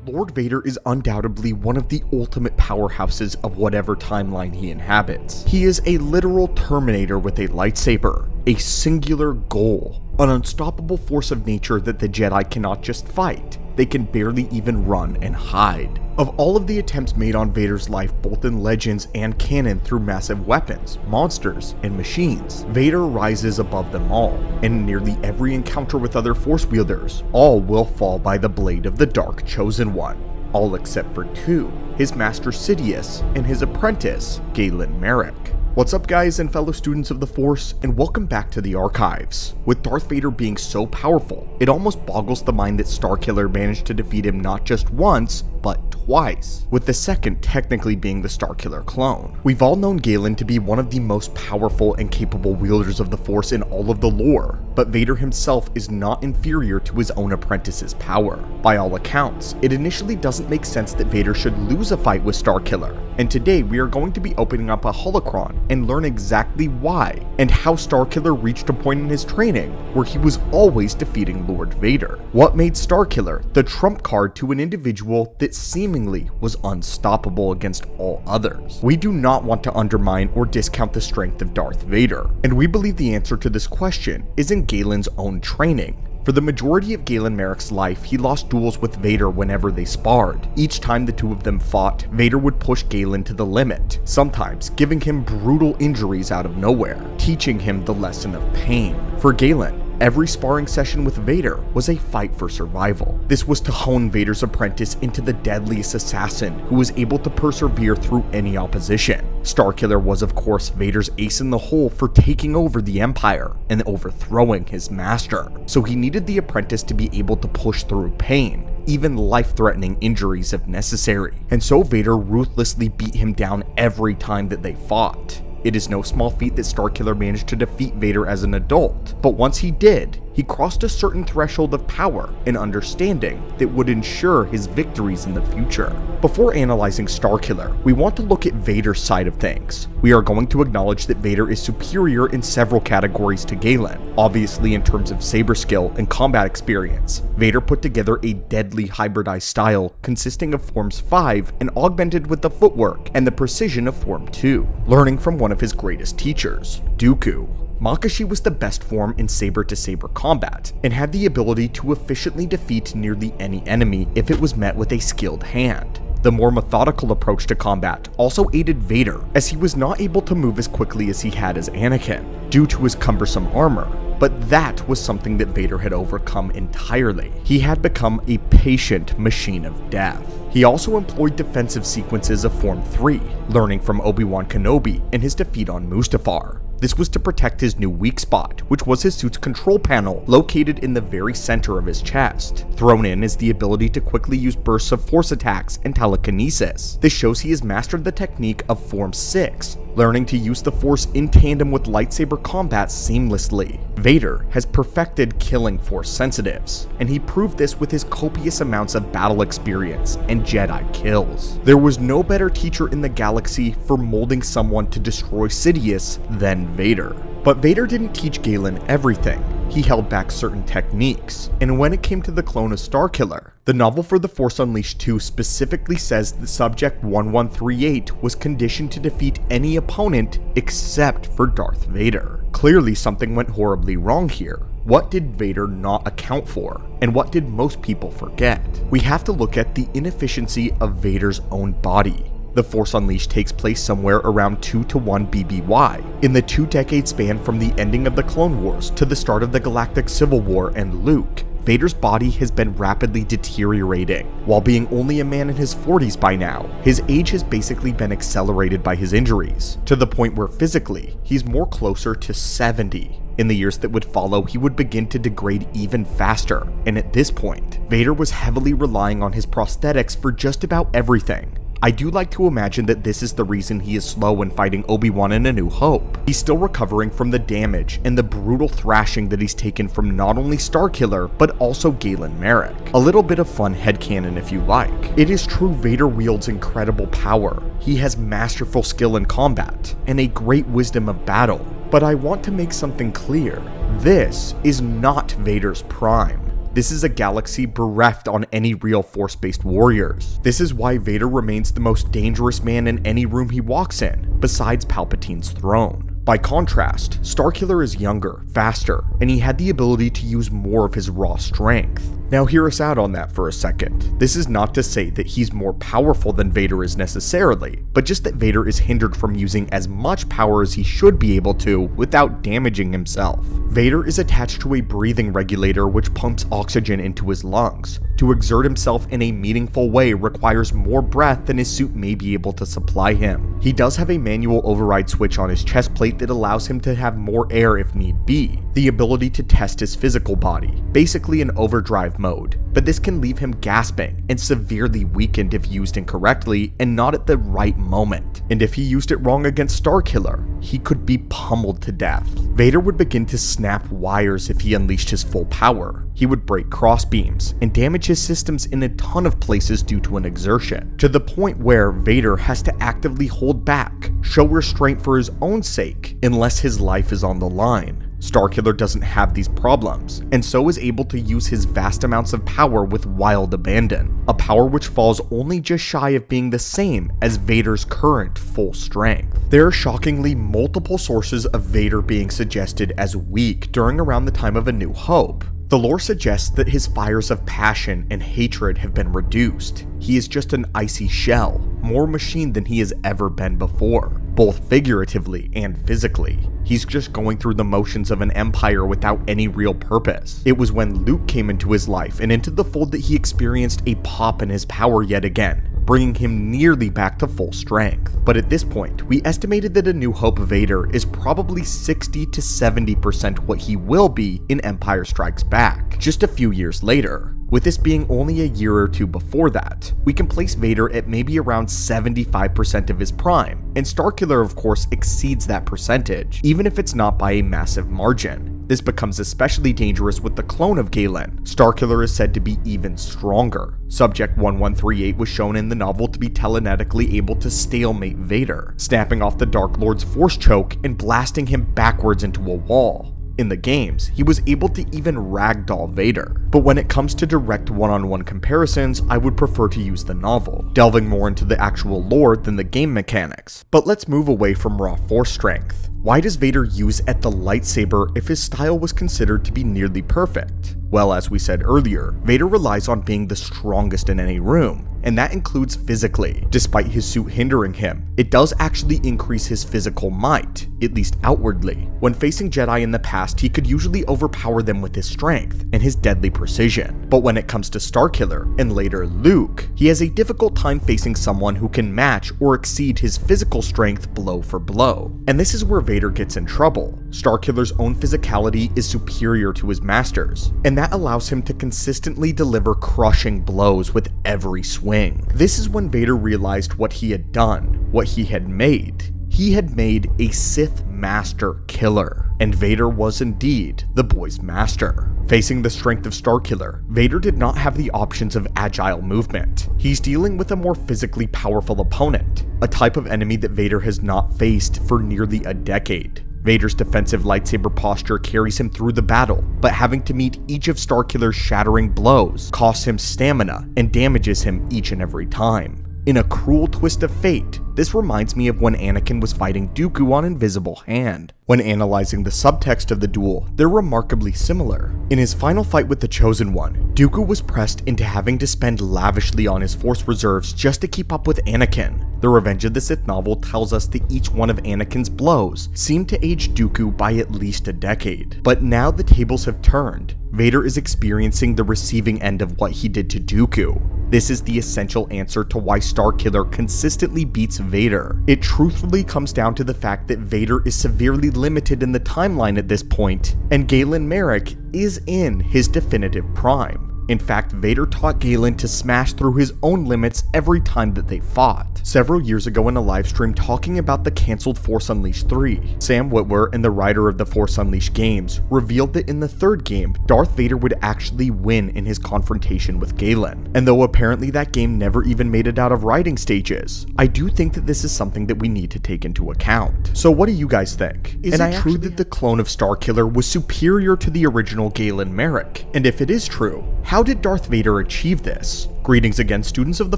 Lord Vader is undoubtedly one of the ultimate powerhouses of whatever timeline he inhabits. He is a literal Terminator with a lightsaber, a singular goal, an unstoppable force of nature that the Jedi cannot just fight, they can barely even run and hide. Of all of the attempts made on Vader's life both in Legends and canon through massive weapons, monsters, and machines, Vader rises above them all, and in nearly every encounter with other Force wielders, all will fall by the blade of the Dark Chosen One. All except for two, his master Sidious and his apprentice, GALEN MAREK. What's up guys and fellow students of the Force, and welcome back to the archives. With Darth Vader being so powerful, it almost boggles the mind that Starkiller managed to defeat him not just once, but twice, with the second technically being the Starkiller clone. We've all known Galen to be one of the most powerful and capable wielders of the Force in all of the lore, but Vader himself is not inferior to his own apprentice's power. By all accounts, it initially doesn't make sense that Vader should lose a fight with Starkiller, and today we are going to be opening up a holocron and learn exactly why, and how Starkiller reached a point in his training where he was always defeating Lord Vader. What made Starkiller the trump card to an individual that seemingly was unstoppable against all others? We do not want to undermine or discount the strength of Darth Vader, and we believe the answer to this question is in Galen's own training. For the majority of GALEN MAREK's life, he lost duels with Vader whenever they sparred. Each time the two of them fought, Vader would push Galen to the limit, sometimes giving him brutal injuries out of nowhere, teaching him the lesson of pain. For Galen, every sparring session with Vader was a fight for survival. This was to hone Vader's apprentice into the deadliest assassin who was able to persevere through any opposition. Starkiller was of course Vader's ace in the hole for taking over the Empire and overthrowing his master, so he needed the apprentice to be able to push through pain, even life-threatening injuries if necessary, and so Vader ruthlessly beat him down every time that they fought. It is no small feat that Starkiller managed to defeat Vader as an adult, but once he did, he crossed a certain threshold of power and understanding that would ensure his victories in the future. Before analyzing Starkiller, we want to look at Vader's side of things. We are going to acknowledge that Vader is superior in several categories to Galen. Obviously in terms of saber skill and combat experience, Vader put together a deadly hybridized style consisting of Forms 5 and augmented with the footwork and the precision of Form 2, learning from one of his greatest teachers, Dooku. Makashi was the best form in saber-to-saber combat, and had the ability to efficiently defeat nearly any enemy if it was met with a skilled hand. The more methodical approach to combat also aided Vader, as he was not able to move as quickly as he had as Anakin, due to his cumbersome armor, but that was something that Vader had overcome entirely. He had become a patient machine of death. He also employed defensive sequences of Form 3, learning from Obi-Wan Kenobi in his defeat on Mustafar. This was to protect his new weak spot, which was his suit's control panel, located in the very center of his chest. Thrown in is the ability to quickly use bursts of force attacks and telekinesis. This shows he has mastered the technique of Form 6, learning to use the Force in tandem with lightsaber combat seamlessly. Vader has perfected killing Force sensitives, and he proved this with his copious amounts of battle experience and Jedi kills. There was no better teacher in the galaxy for molding someone to destroy Sidious than Vader. But Vader didn't teach Galen everything. He held back certain techniques, and when it came to the clone of Starkiller, the novel for The Force Unleashed 2 specifically says that Subject 1138 was conditioned to defeat any opponent except for Darth Vader. Clearly something went horribly wrong here. What did Vader not account for, and what did most people forget? We have to look at the inefficiency of Vader's own body. The Force Unleashed takes place somewhere around 2 to 1 BBY, in the 2-decade span from the ending of the Clone Wars to the start of the Galactic Civil War and Luke. Vader's body has been rapidly deteriorating. While being only a man in his 40s by now, his age has basically been accelerated by his injuries, to the point where physically, he's more closer to 70. In the years that would follow, he would begin to degrade even faster, and at this point, Vader was heavily relying on his prosthetics for just about everything. I do like to imagine that this is the reason he is slow when fighting Obi-Wan in A New Hope. He's still recovering from the damage and the brutal thrashing that he's taken from not only Starkiller, but also GALEN MAREK. A little bit of fun headcanon if you like. It is true Vader wields incredible power. He has masterful skill in combat, and a great wisdom of battle. But I want to make something clear. This is not Vader's prime. This is a galaxy bereft on any real force-based warriors. This is why Vader remains the most dangerous man in any room he walks in, besides Palpatine's throne. By contrast, Starkiller is younger, faster, and he had the ability to use more of his raw strength. Now hear us out on that for a second. This is not to say that he's more powerful than Vader is necessarily, but just that Vader is hindered from using as much power as he should be able to without damaging himself. Vader is attached to a breathing regulator which pumps oxygen into his lungs. To exert himself in a meaningful way requires more breath than his suit may be able to supply him. He does have a manual override switch on his chest plate that allows him to have more air if need be, the ability to test his physical body, basically an overdrive mode, but this can leave him gasping and severely weakened if used incorrectly and not at the right moment. And if he used it wrong against Starkiller, he could be pummeled to death. Vader would begin to snap wires if he unleashed his full power. He would break crossbeams and damage his systems in a ton of places due to an exertion, to the point where Vader has to actively hold back, show restraint for his own sake, unless his life is on the line. Starkiller doesn't have these problems, and so is able to use his vast amounts of power with wild abandon, a power which falls only just shy of being the same as Vader's current full strength. There are shockingly multiple sources of Vader being suggested as weak during around the time of A New Hope. The lore suggests that his fires of passion and hatred have been reduced. He is just an icy shell, more machine than he has ever been before, both figuratively and physically. He's just going through the motions of an empire without any real purpose. It was when Luke came into his life and into the fold that he experienced a pop in his power yet again, bringing him nearly back to full strength. But at this point, we estimated that A New Hope Vader is probably 60 to 70% what he will be in Empire Strikes Back, just a few years later. With this being only a year or two before that, we can place Vader at maybe around 75% of his prime, and Starkiller of course exceeds that percentage, even if it's not by a massive margin. This becomes especially dangerous with the clone of Galen. Starkiller is said to be even stronger. Subject 1138 was shown in the novel to be telenetically able to stalemate Vader, snapping off the Dark Lord's force choke and blasting him backwards into a wall. In the games, he was able to even ragdoll Vader. But when it comes to direct one-on-one comparisons, I would prefer to use the novel, delving more into the actual lore than the game mechanics. But let's move away from raw force strength. Why does Vader use at the lightsaber if his style was considered to be nearly perfect? Well, as we said earlier, Vader relies on being the strongest in any room, and that includes physically. Despite his suit hindering him, it does actually increase his physical might, at least outwardly. When facing Jedi in the past, he could usually overpower them with his strength and his deadly precision. But when it comes to Starkiller, and later Luke, he has a difficult time facing someone who can match or exceed his physical strength blow for blow. And this is where Vader gets in trouble. Starkiller's own physicality is superior to his master's, and that allows him to consistently deliver crushing blows with every swing. This is when Vader realized what he had done, what he had made. He had made a Sith Master Killer, and Vader was indeed the boy's master. Facing the strength of Starkiller, Vader did not have the options of agile movement. He's dealing with a more physically powerful opponent, a type of enemy that Vader has not faced for nearly a decade. Vader's defensive lightsaber posture carries him through the battle, but having to meet each of Starkiller's shattering blows costs him stamina and damages him each and every time. In a cruel twist of fate, this reminds me of when Anakin was fighting Dooku on Invisible Hand. When analyzing the subtext of the duel, they're remarkably similar. In his final fight with the Chosen One, Dooku was pressed into having to spend lavishly on his Force reserves just to keep up with Anakin. The Revenge of the Sith novel tells us that each one of Anakin's blows seemed to age Dooku by at least a decade. But now the tables have turned. Vader is experiencing the receiving end of what he did to Dooku. This is the essential answer to why Starkiller consistently beats Vader. It truthfully comes down to the fact that Vader is severely limited in the timeline at this point, and GALEN MAREK is in his definitive prime. In fact, Vader taught Galen to smash through his own limits every time that they fought. Several years ago in a livestream talking about the cancelled Force Unleashed 3, Sam Witwer and the writer of the Force Unleashed games revealed that in the third game, Darth Vader would actually win in his confrontation with Galen. And though apparently that game never even made it out of writing stages, I do think that this is something that we need to take into account. So what do you guys think? Is it true that the clone of Starkiller was superior to the original Galen Marek? And if it is true, how did Darth Vader achieve this? Greetings again, students of the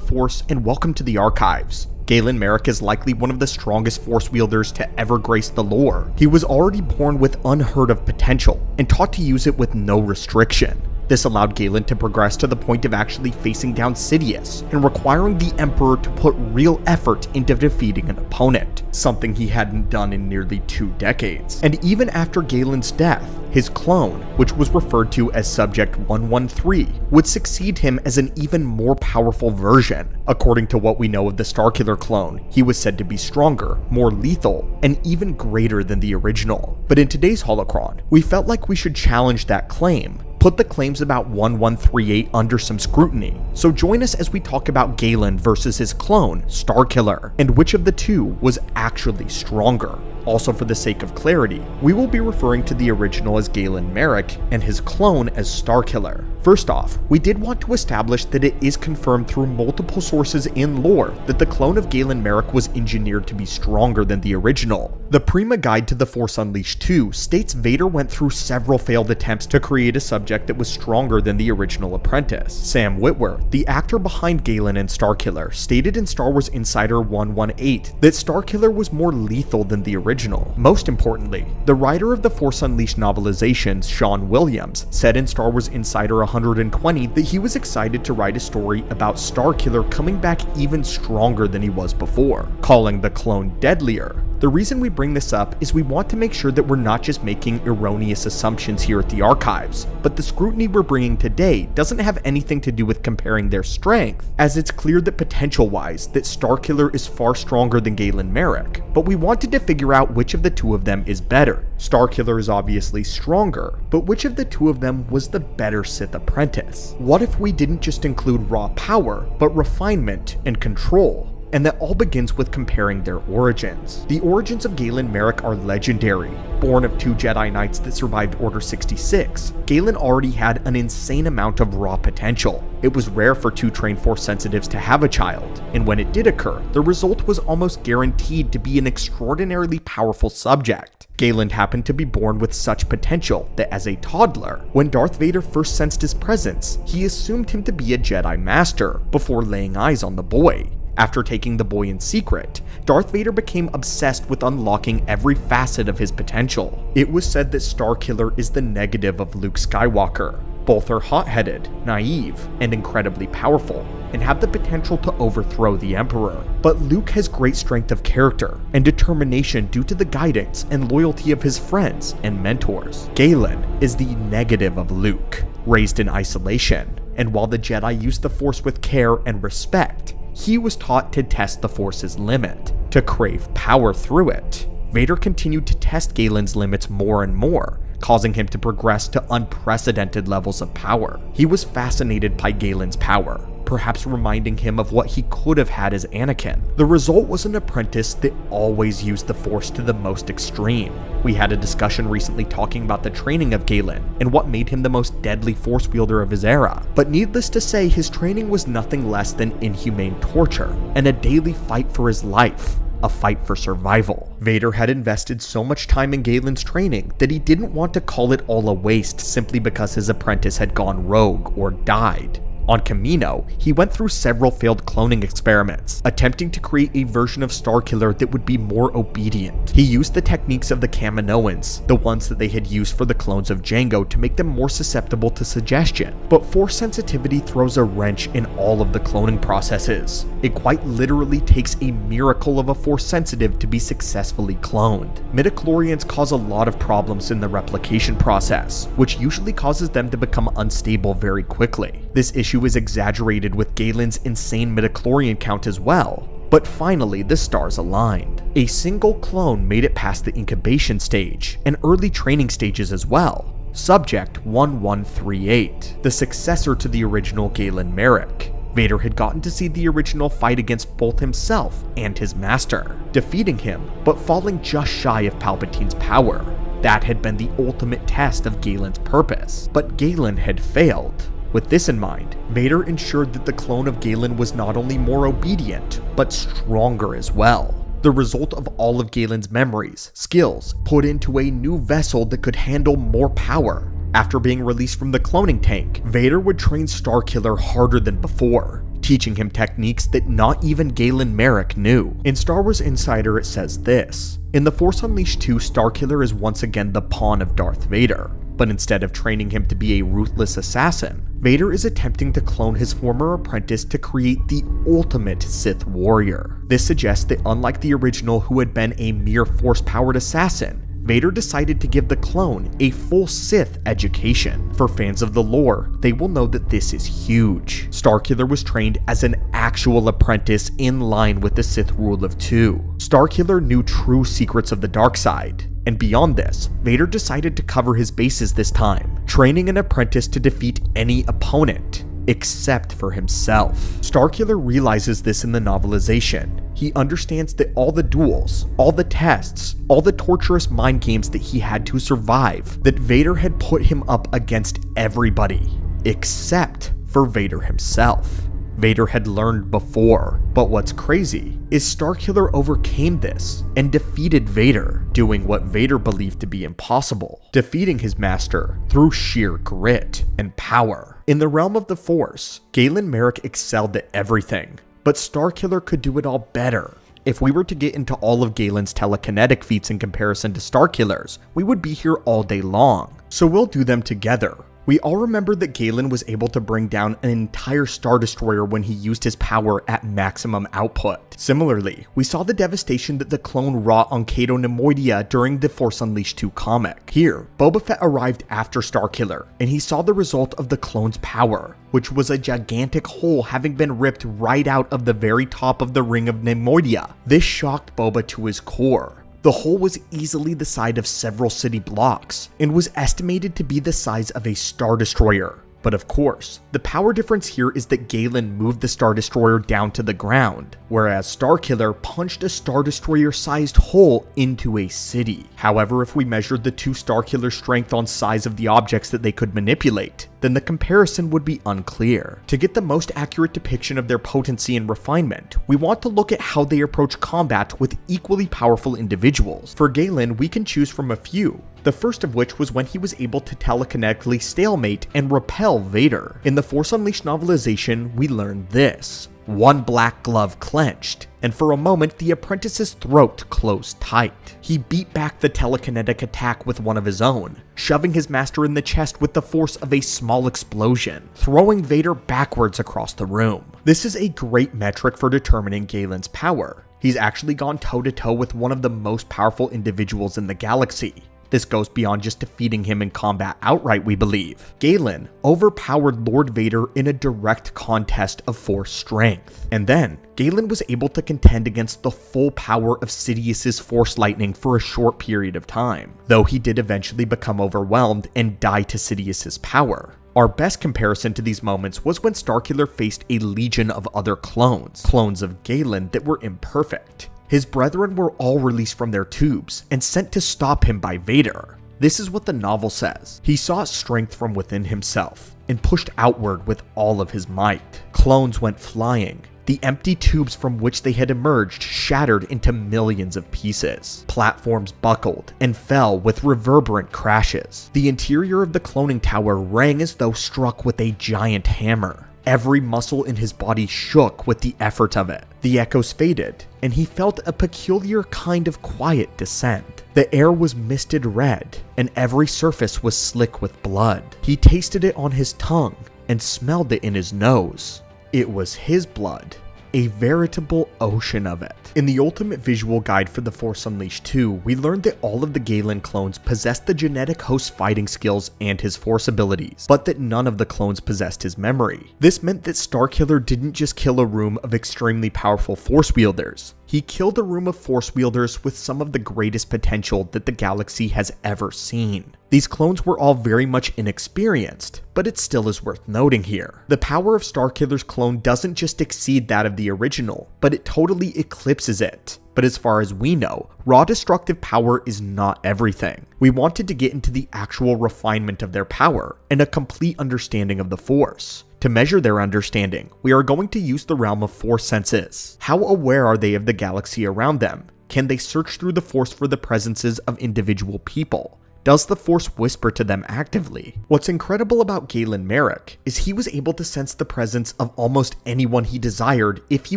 Force, and welcome to the Archives. Galen Marek is likely one of the strongest Force wielders to ever grace the lore. He was already born with unheard of potential, and taught to use it with no restriction. This allowed Galen to progress to the point of actually facing down Sidious, and requiring the Emperor to put real effort into defeating an opponent, something he hadn't done in nearly 2 decades. And even after Galen's death, his clone, which was referred to as Subject 113, would succeed him as an even more powerful version. According to what we know of the Starkiller clone, he was said to be stronger, more lethal, and even greater than the original. But in today's Holocron, we felt like we should challenge that claim, put the claims about 1138 under some scrutiny. So join us as we talk about Galen versus his clone, Starkiller, and which of the two was actually stronger. Also, for the sake of clarity, we will be referring to the original as Galen Marek and his clone as Starkiller. First off, we did want to establish that it is confirmed through multiple sources in lore that the clone of Galen Marek was engineered to be stronger than the original. The Prima Guide to the Force Unleashed 2 states Vader went through several failed attempts to create a subject that was stronger than the original apprentice. Sam Witwer, the actor behind Galen and Starkiller, stated in Star Wars Insider 118 that Starkiller was more lethal than the original. Most importantly, the writer of the Force Unleashed novelizations, Sean Williams, said in Star Wars Insider 120 that he was excited to write a story about Starkiller coming back even stronger than he was before, calling the clone deadlier. The reason we bring this up is we want to make sure that we're not just making erroneous assumptions here at the Archives, but the scrutiny we're bringing today doesn't have anything to do with comparing their strength, as it's clear that potential-wise that Starkiller is far stronger than Galen Marek, but we wanted to figure out which of the two of them is better. Starkiller is obviously stronger, but which of the two of them was the better Sith apprentice? What if we didn't just include raw power, but refinement and control? And that all begins with comparing their origins. The origins of Galen Marek are legendary. Born of 2 Jedi Knights that survived Order 66, Galen already had an insane amount of raw potential. It was rare for 2 trained Force sensitives to have a child, and when it did occur, the result was almost guaranteed to be an extraordinarily powerful subject. Galen happened to be born with such potential that as a toddler, when Darth Vader first sensed his presence, he assumed him to be a Jedi Master before laying eyes on the boy. After taking the boy in secret, Darth Vader became obsessed with unlocking every facet of his potential. It was said that Starkiller is the negative of Luke Skywalker. Both are hot-headed, naive, and incredibly powerful, and have the potential to overthrow the Emperor. But Luke has great strength of character and determination due to the guidance and loyalty of his friends and mentors. Galen is the negative of Luke, raised in isolation, and while the Jedi used the Force with care and respect, he was taught to test the Force's limit, to crave power through it. Vader continued to test Galen's limits more and more, causing him to progress to unprecedented levels of power. He was fascinated by Galen's power, perhaps reminding him of what he could have had as Anakin. The result was an apprentice that always used the Force to the most extreme. We had a discussion recently talking about the training of Galen and what made him the most deadly Force wielder of his era. But needless to say, his training was nothing less than inhumane torture and a daily fight for his life. A fight for survival. Vader had invested so much time in Galen's training that he didn't want to call it all a waste simply because his apprentice had gone rogue or died. On Kamino, he went through several failed cloning experiments, attempting to create a version of Starkiller that would be more obedient. He used the techniques of the Kaminoans, the ones that they had used for the clones of Jango, to make them more susceptible to suggestion. But Force sensitivity throws a wrench in all of the cloning processes. It quite literally takes a miracle of a Force sensitive to be successfully cloned. Midichlorians cause a lot of problems in the replication process, which usually causes them to become unstable very quickly. This issue is exaggerated with Galen's insane midichlorian count as well. But finally, the stars aligned. A single clone made it past the incubation stage, and early training stages as well. Subject 1138, the successor to the original GALEN MAREK. Vader had gotten to see the original fight against both himself and his master, defeating him but falling just shy of Palpatine's power. That had been the ultimate test of Galen's purpose, but Galen had failed. With this in mind, Vader ensured that the clone of Galen was not only more obedient, but stronger as well. The result of all of Galen's memories, skills, put into a new vessel that could handle more power. After being released from the cloning tank, Vader would train Starkiller harder than before, teaching him techniques that not even GALEN MAREK knew. In Star Wars Insider it says this: in The Force Unleashed 2, Starkiller is once again the pawn of Darth Vader, but instead of training him to be a ruthless assassin, Vader is attempting to clone his former apprentice to create the ultimate Sith warrior. This suggests that unlike the original, who had been a mere force-powered assassin, Vader decided to give the clone a full Sith education. For fans of the lore, they will know that this is huge. Starkiller was trained as an actual apprentice in line with the Sith rule of 2. Starkiller knew true secrets of the dark side. And beyond this, Vader decided to cover his bases this time, training an apprentice to defeat any opponent, except for himself. Starkiller realizes this in the novelization. He understands that all the duels, all the tests, all the torturous mind games that he had to survive, that Vader had put him up against everybody, except for Vader himself. Vader had learned before, but what's crazy is Starkiller overcame this and defeated Vader, doing what Vader believed to be impossible, defeating his master through sheer grit and power. In the realm of the Force, GALEN MAREK excelled at everything, but Starkiller could do it all better. If we were to get into all of Galen's telekinetic feats in comparison to Starkiller's, we would be here all day long, so we'll do them together. We all remember that Galen was able to bring down an entire Star Destroyer when he used his power at maximum output. Similarly, we saw the devastation that the clone wrought on Cato Nemoidia during the Force Unleashed 2 comic. Here, Boba Fett arrived after Starkiller, and he saw the result of the clone's power, which was a gigantic hole having been ripped right out of the very top of the ring of Nemoidia. This shocked Boba to his core. The hole was easily the size of several city blocks, and was estimated to be the size of a Star Destroyer. But of course, the power difference here is that Galen moved the Star Destroyer down to the ground, whereas Starkiller punched a Star Destroyer-sized hole into a city. However, if we measured the two Starkiller's strength on size of the objects that they could manipulate, then the comparison would be unclear. To get the most accurate depiction of their potency and refinement, we want to look at how they approach combat with equally powerful individuals. For Galen, we can choose from a few, the first of which was when he was able to telekinetically stalemate and repel Vader. In the Force Unleashed novelization, we learned this: one black glove clenched, and for a moment the apprentice's throat closed tight. He beat back the telekinetic attack with one of his own, shoving his master in the chest with the force of a small explosion, throwing Vader backwards across the room. This is a great metric for determining Galen's power. He's actually gone toe-to-toe with one of the most powerful individuals in the galaxy. This goes beyond just defeating him in combat outright, we believe. Galen overpowered Lord Vader in a direct contest of force strength. And then, Galen was able to contend against the full power of Sidious's Force Lightning for a short period of time, though he did eventually become overwhelmed and die to Sidious's power. Our best comparison to these moments was when Starkiller faced a legion of other clones of Galen that were imperfect. His brethren were all released from their tubes and sent to stop him by Vader. This is what the novel says: he sought strength from within himself and pushed outward with all of his might. Clones went flying. The empty tubes from which they had emerged shattered into millions of pieces. Platforms buckled and fell with reverberant crashes. The interior of the cloning tower rang as though struck with a giant hammer. Every muscle in his body shook with the effort of it. The echoes faded, and he felt a peculiar kind of quiet descend. The air was misted red, and every surface was slick with blood. He tasted it on his tongue and smelled it in his nose. It was his blood, a veritable ocean of it. In the ultimate visual guide for The Force Unleashed 2, we learned that all of the Galen clones possessed the genetic host's fighting skills and his force abilities, but that none of the clones possessed his memory. This meant that Starkiller didn't just kill a room of extremely powerful force wielders, He killed a room of force wielders with some of the greatest potential that the galaxy has ever seen. These clones were all very much inexperienced, but it still is worth noting here. The power of Starkiller's clone doesn't just exceed that of the original, but it totally eclipses it. But as far as we know, raw destructive power is not everything. We wanted to get into the actual refinement of their power and a complete understanding of the Force. To measure their understanding, we are going to use the realm of Force senses. How aware are they of the galaxy around them? Can they search through the Force for the presences of individual people? Does the Force whisper to them actively? What's incredible about GALEN MAREK is he was able to sense the presence of almost anyone he desired if he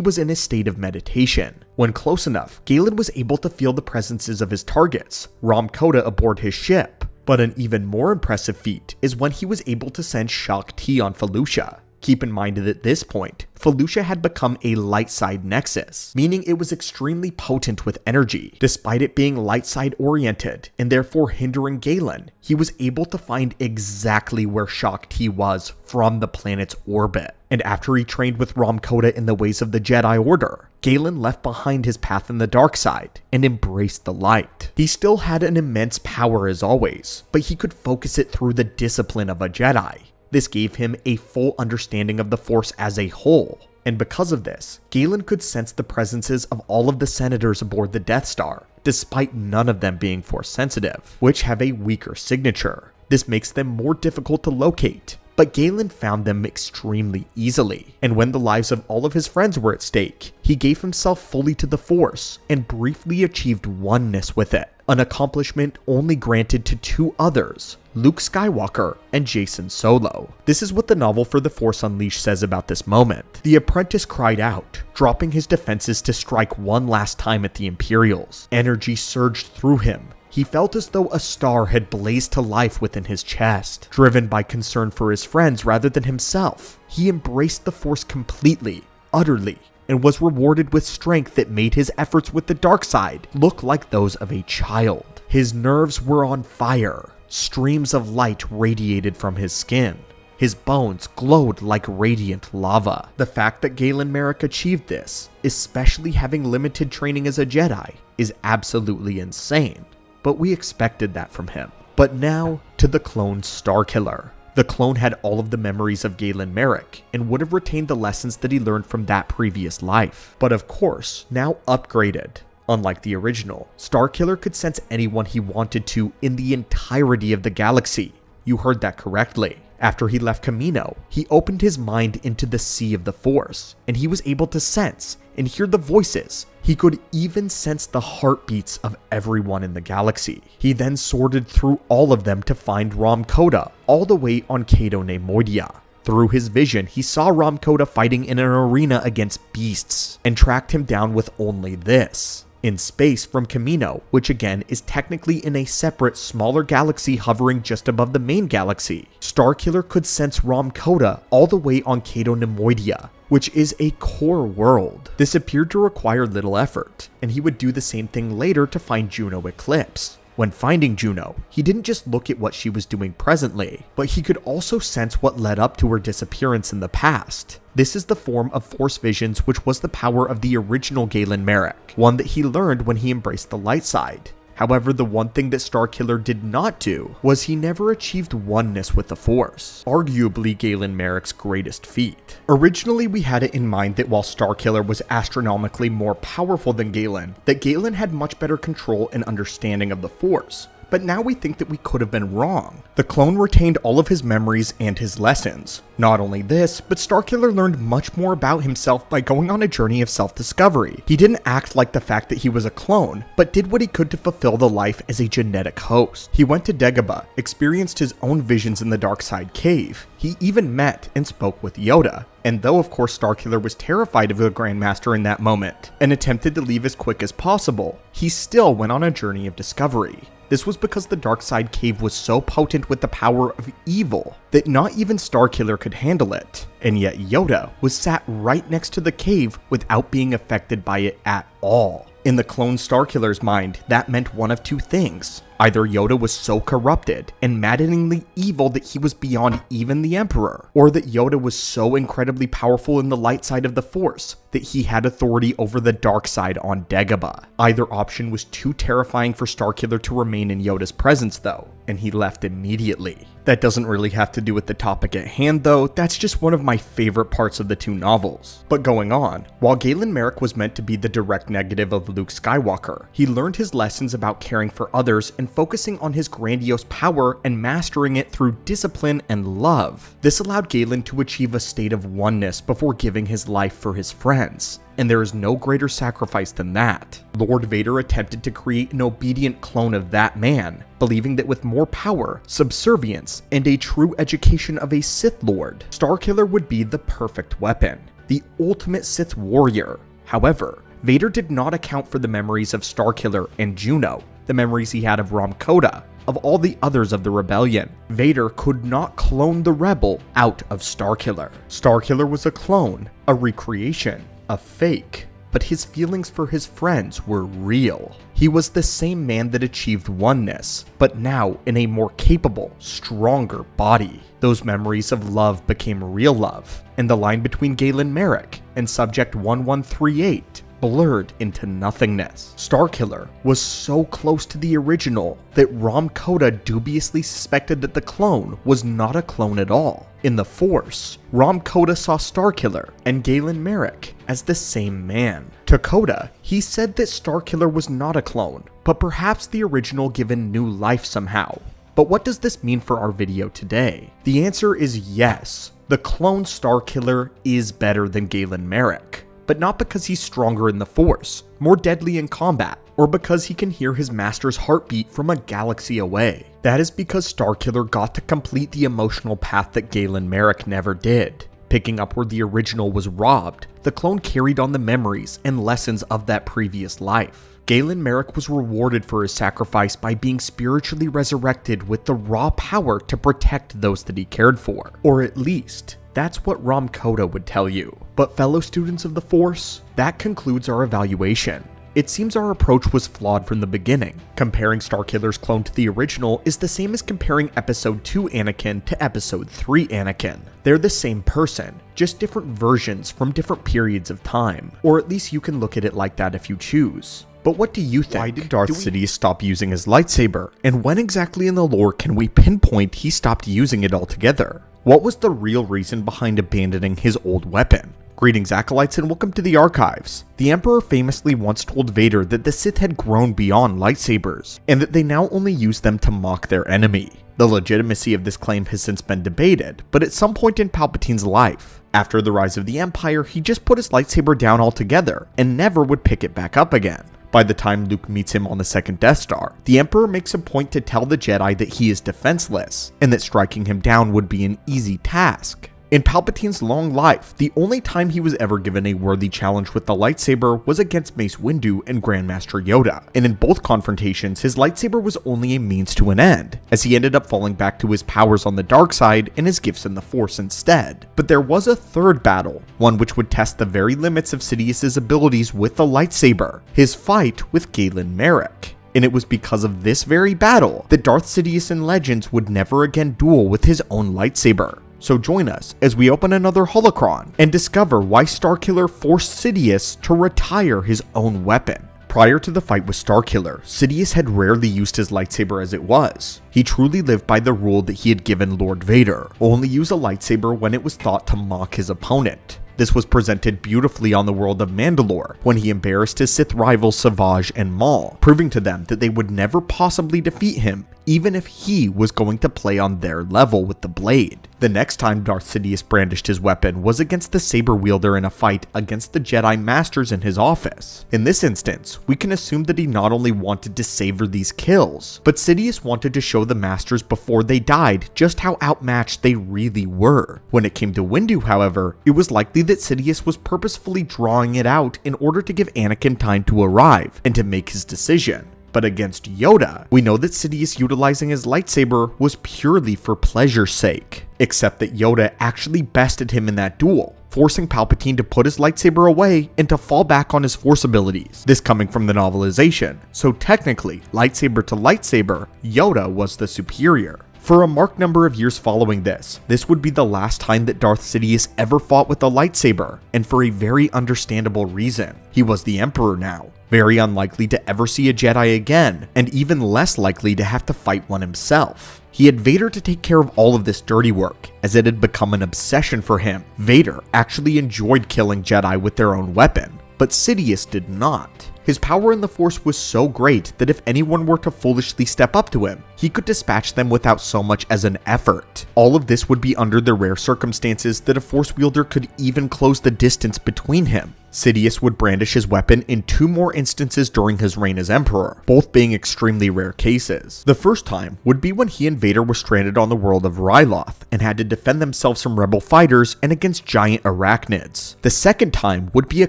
was in a state of meditation. When close enough, GALEN was able to feel the presences of his targets, Rom Koda aboard his ship. But an even more impressive feat is when he was able to sense Shaak Ti on Felucia. Keep in mind that at this point, Felucia had become a light side nexus, meaning it was extremely potent with energy. Despite it being light side oriented and therefore hindering GALEN, he was able to find exactly where Shaak Ti was from the planet's orbit. And after he trained with Rom Koda in the ways of the Jedi Order, GALEN left behind his path in the dark side and embraced the light. He still had an immense power as always, but he could focus it through the discipline of a Jedi. This gave him a full understanding of the Force as a whole, and because of this, GALEN could sense the presences of all of the senators aboard the Death Star, despite none of them being Force sensitive, which have a weaker signature. This makes them more difficult to locate, but GALEN found them extremely easily, and when the lives of all of his friends were at stake, he gave himself fully to the Force and briefly achieved oneness with it, an accomplishment only granted to two others, Luke Skywalker and Jacen Solo. This is what the novel For the Force Unleashed says about this moment. The apprentice cried out, dropping his defenses to strike one last time at the Imperials. Energy surged through him. He felt as though a star had blazed to life within his chest. Driven by concern for his friends rather than himself, he embraced the Force completely, utterly, and was rewarded with strength that made his efforts with the dark side look like those of a child. His nerves were on fire. Streams of light radiated from his skin. His bones glowed like radiant lava. The fact that GALEN MAREK achieved this, especially having limited training as a Jedi, is absolutely insane. But we expected that from him. But now, to the clone Starkiller. The clone had all of the memories of GALEN MAREK, and would have retained the lessons that he learned from that previous life. But of course, now upgraded. Unlike the original, Starkiller could sense anyone he wanted to in the entirety of the galaxy. You heard that correctly. After he left Kamino, he opened his mind into the sea of the Force, and he was able to sense and hear the voices. He could even sense the heartbeats of everyone in the galaxy. He then sorted through all of them to find Rom Koda, all the way on Cato Neimoidia. Through his vision, he saw Rom Koda fighting in an arena against beasts, and tracked him down with only this. In space from Kamino, which again is technically in a separate, smaller galaxy hovering just above the main galaxy, Starkiller could sense Rom Koda all the way on Cato Neimoidia, which is a core world. This appeared to require little effort, and he would do the same thing later to find Juno Eclipse. When finding Juno, he didn't just look at what she was doing presently, but he could also sense what led up to her disappearance in the past. This is the form of Force visions which was the power of the original GALEN MAREK, one that he learned when he embraced the light side. However, the one thing that Starkiller did not do was he never achieved oneness with the Force, arguably GALEN MAREK's greatest feat. Originally, we had it in mind that while Starkiller was astronomically more powerful than GALEN, that GALEN had much better control and understanding of the Force. But now we think that we could have been wrong. The clone retained all of his memories and his lessons. Not only this, but Starkiller learned much more about himself by going on a journey of self-discovery. He didn't act like the fact that he was a clone, but did what he could to fulfill the life as a genetic host. He went to Dagobah, experienced his own visions in the Dark Side Cave. He even met and spoke with Yoda. And though of course Starkiller was terrified of the Grandmaster in that moment, and attempted to leave as quick as possible, he still went on a journey of discovery. This was because the Dark Side Cave was so potent with the power of evil that not even Starkiller could handle it. And yet Yoda was sat right next to the cave without being affected by it at all. In the clone Starkiller's mind, that meant one of two things. Either Yoda was so corrupted and maddeningly evil that he was beyond even the Emperor, or that Yoda was so incredibly powerful in the light side of the Force that he had authority over the dark side on Dagobah. Either option was too terrifying for Starkiller to remain in Yoda's presence though, and he left immediately. That doesn't really have to do with the topic at hand though, that's just one of my favorite parts of the two novels. But going on, while Galen Marek was meant to be the direct negative of Luke Skywalker, he learned his lessons about caring for others and focusing on his grandiose power and mastering it through discipline and love. This allowed Galen to achieve a state of oneness before giving his life for his friends. And there is no greater sacrifice than that. Lord Vader attempted to create an obedient clone of that man, believing that with more power, subservience, and a true education of a Sith Lord, Starkiller would be the perfect weapon, the ultimate Sith warrior. However, Vader did not account for the memories of Starkiller and Juno, the memories he had of Rom Koda, of all the others of the rebellion. Vader could not clone the rebel out of Starkiller. Starkiller was a clone, a recreation, a fake, but his feelings for his friends were real. He was the same man that achieved oneness, but now in a more capable, stronger body. Those memories of love became real love, and the line between Galen Marek and Subject 1138 blurred into nothingness. Starkiller was so close to the original that Rom Koda dubiously suspected that the clone was not a clone at all. In the Force, Rom Koda saw Starkiller and Galen Marek as the same man. To Koda, he said that Starkiller was not a clone, but perhaps the original given new life somehow. But what does this mean for our video today? The answer is yes. The clone Starkiller is better than Galen Marek. But not because he's stronger in the Force, more deadly in combat, or because he can hear his master's heartbeat from a galaxy away. That is because Starkiller got to complete the emotional path that Galen Marek never did. Picking up where the original was robbed, the clone carried on the memories and lessons of that previous life. Galen Marek was rewarded for his sacrifice by being spiritually resurrected with the raw power to protect those that he cared for. Or at least, that's what Rom Koda would tell you. But fellow students of the Force, that concludes our evaluation. It seems our approach was flawed from the beginning. Comparing Starkiller's clone to the original is the same as comparing Episode 2 Anakin to Episode 3 Anakin. They're the same person, just different versions from different periods of time. Or at least you can look at it like that if you choose. But what do you think? Why did Darth Sidious stop using his lightsaber? And when exactly in the lore can we pinpoint he stopped using it altogether? What was the real reason behind abandoning his old weapon? Greetings Acolytes and welcome to the Archives. The Emperor famously once told Vader that the Sith had grown beyond lightsabers, and that they now only use them to mock their enemy. The legitimacy of this claim has since been debated, but at some point in Palpatine's life, after the rise of the Empire, he just put his lightsaber down altogether, and never would pick it back up again. By the time Luke meets him on the second Death Star, the Emperor makes a point to tell the Jedi that he is defenseless, and that striking him down would be an easy task. In Palpatine's long life, the only time he was ever given a worthy challenge with the lightsaber was against Mace Windu and Grandmaster Yoda, and in both confrontations, his lightsaber was only a means to an end, as he ended up falling back to his powers on the dark side and his gifts in the Force instead. But there was a third battle, one which would test the very limits of Sidious's abilities with the lightsaber, his fight with Galen Marek. And it was because of this very battle that Darth Sidious in Legends would never again duel with his own lightsaber. So join us as we open another holocron and discover why Starkiller forced Sidious to retire his own weapon. Prior to the fight with Starkiller, Sidious had rarely used his lightsaber as it was. He truly lived by the rule that he had given Lord Vader, only use a lightsaber when it was thought to mock his opponent. This was presented beautifully on the world of Mandalore, when he embarrassed his Sith rivals Savage and Maul, proving to them that they would never possibly defeat him, even if he was going to play on their level with the blade. The next time Darth Sidious brandished his weapon was against the saber wielder in a fight against the Jedi Masters in his office. In this instance, we can assume that he not only wanted to savor these kills, but Sidious wanted to show the Masters before they died just how outmatched they really were. When it came to Windu, however, it was likely that Sidious was purposefully drawing it out in order to give Anakin time to arrive and to make his decision. But against Yoda, we know that Sidious utilizing his lightsaber was purely for pleasure's sake. Except that Yoda actually bested him in that duel, forcing Palpatine to put his lightsaber away and to fall back on his Force abilities. This coming from the novelization, so technically, lightsaber to lightsaber, Yoda was the superior. For a marked number of years following this would be the last time that Darth Sidious ever fought with a lightsaber, and for a very understandable reason. He was the Emperor now, very unlikely to ever see a Jedi again, and even less likely to have to fight one himself. He had Vader to take care of all of this dirty work, as it had become an obsession for him. Vader actually enjoyed killing Jedi with their own weapon, but Sidious did not. His power in the Force was so great that if anyone were to foolishly step up to him, he could dispatch them without so much as an effort. All of this would be under the rare circumstances that a Force wielder could even close the distance between him. Sidious would brandish his weapon in 2 more instances during his reign as Emperor, both being extremely rare cases. The first time would be when he and Vader were stranded on the world of Ryloth and had to defend themselves from rebel fighters and against giant arachnids. The second time would be a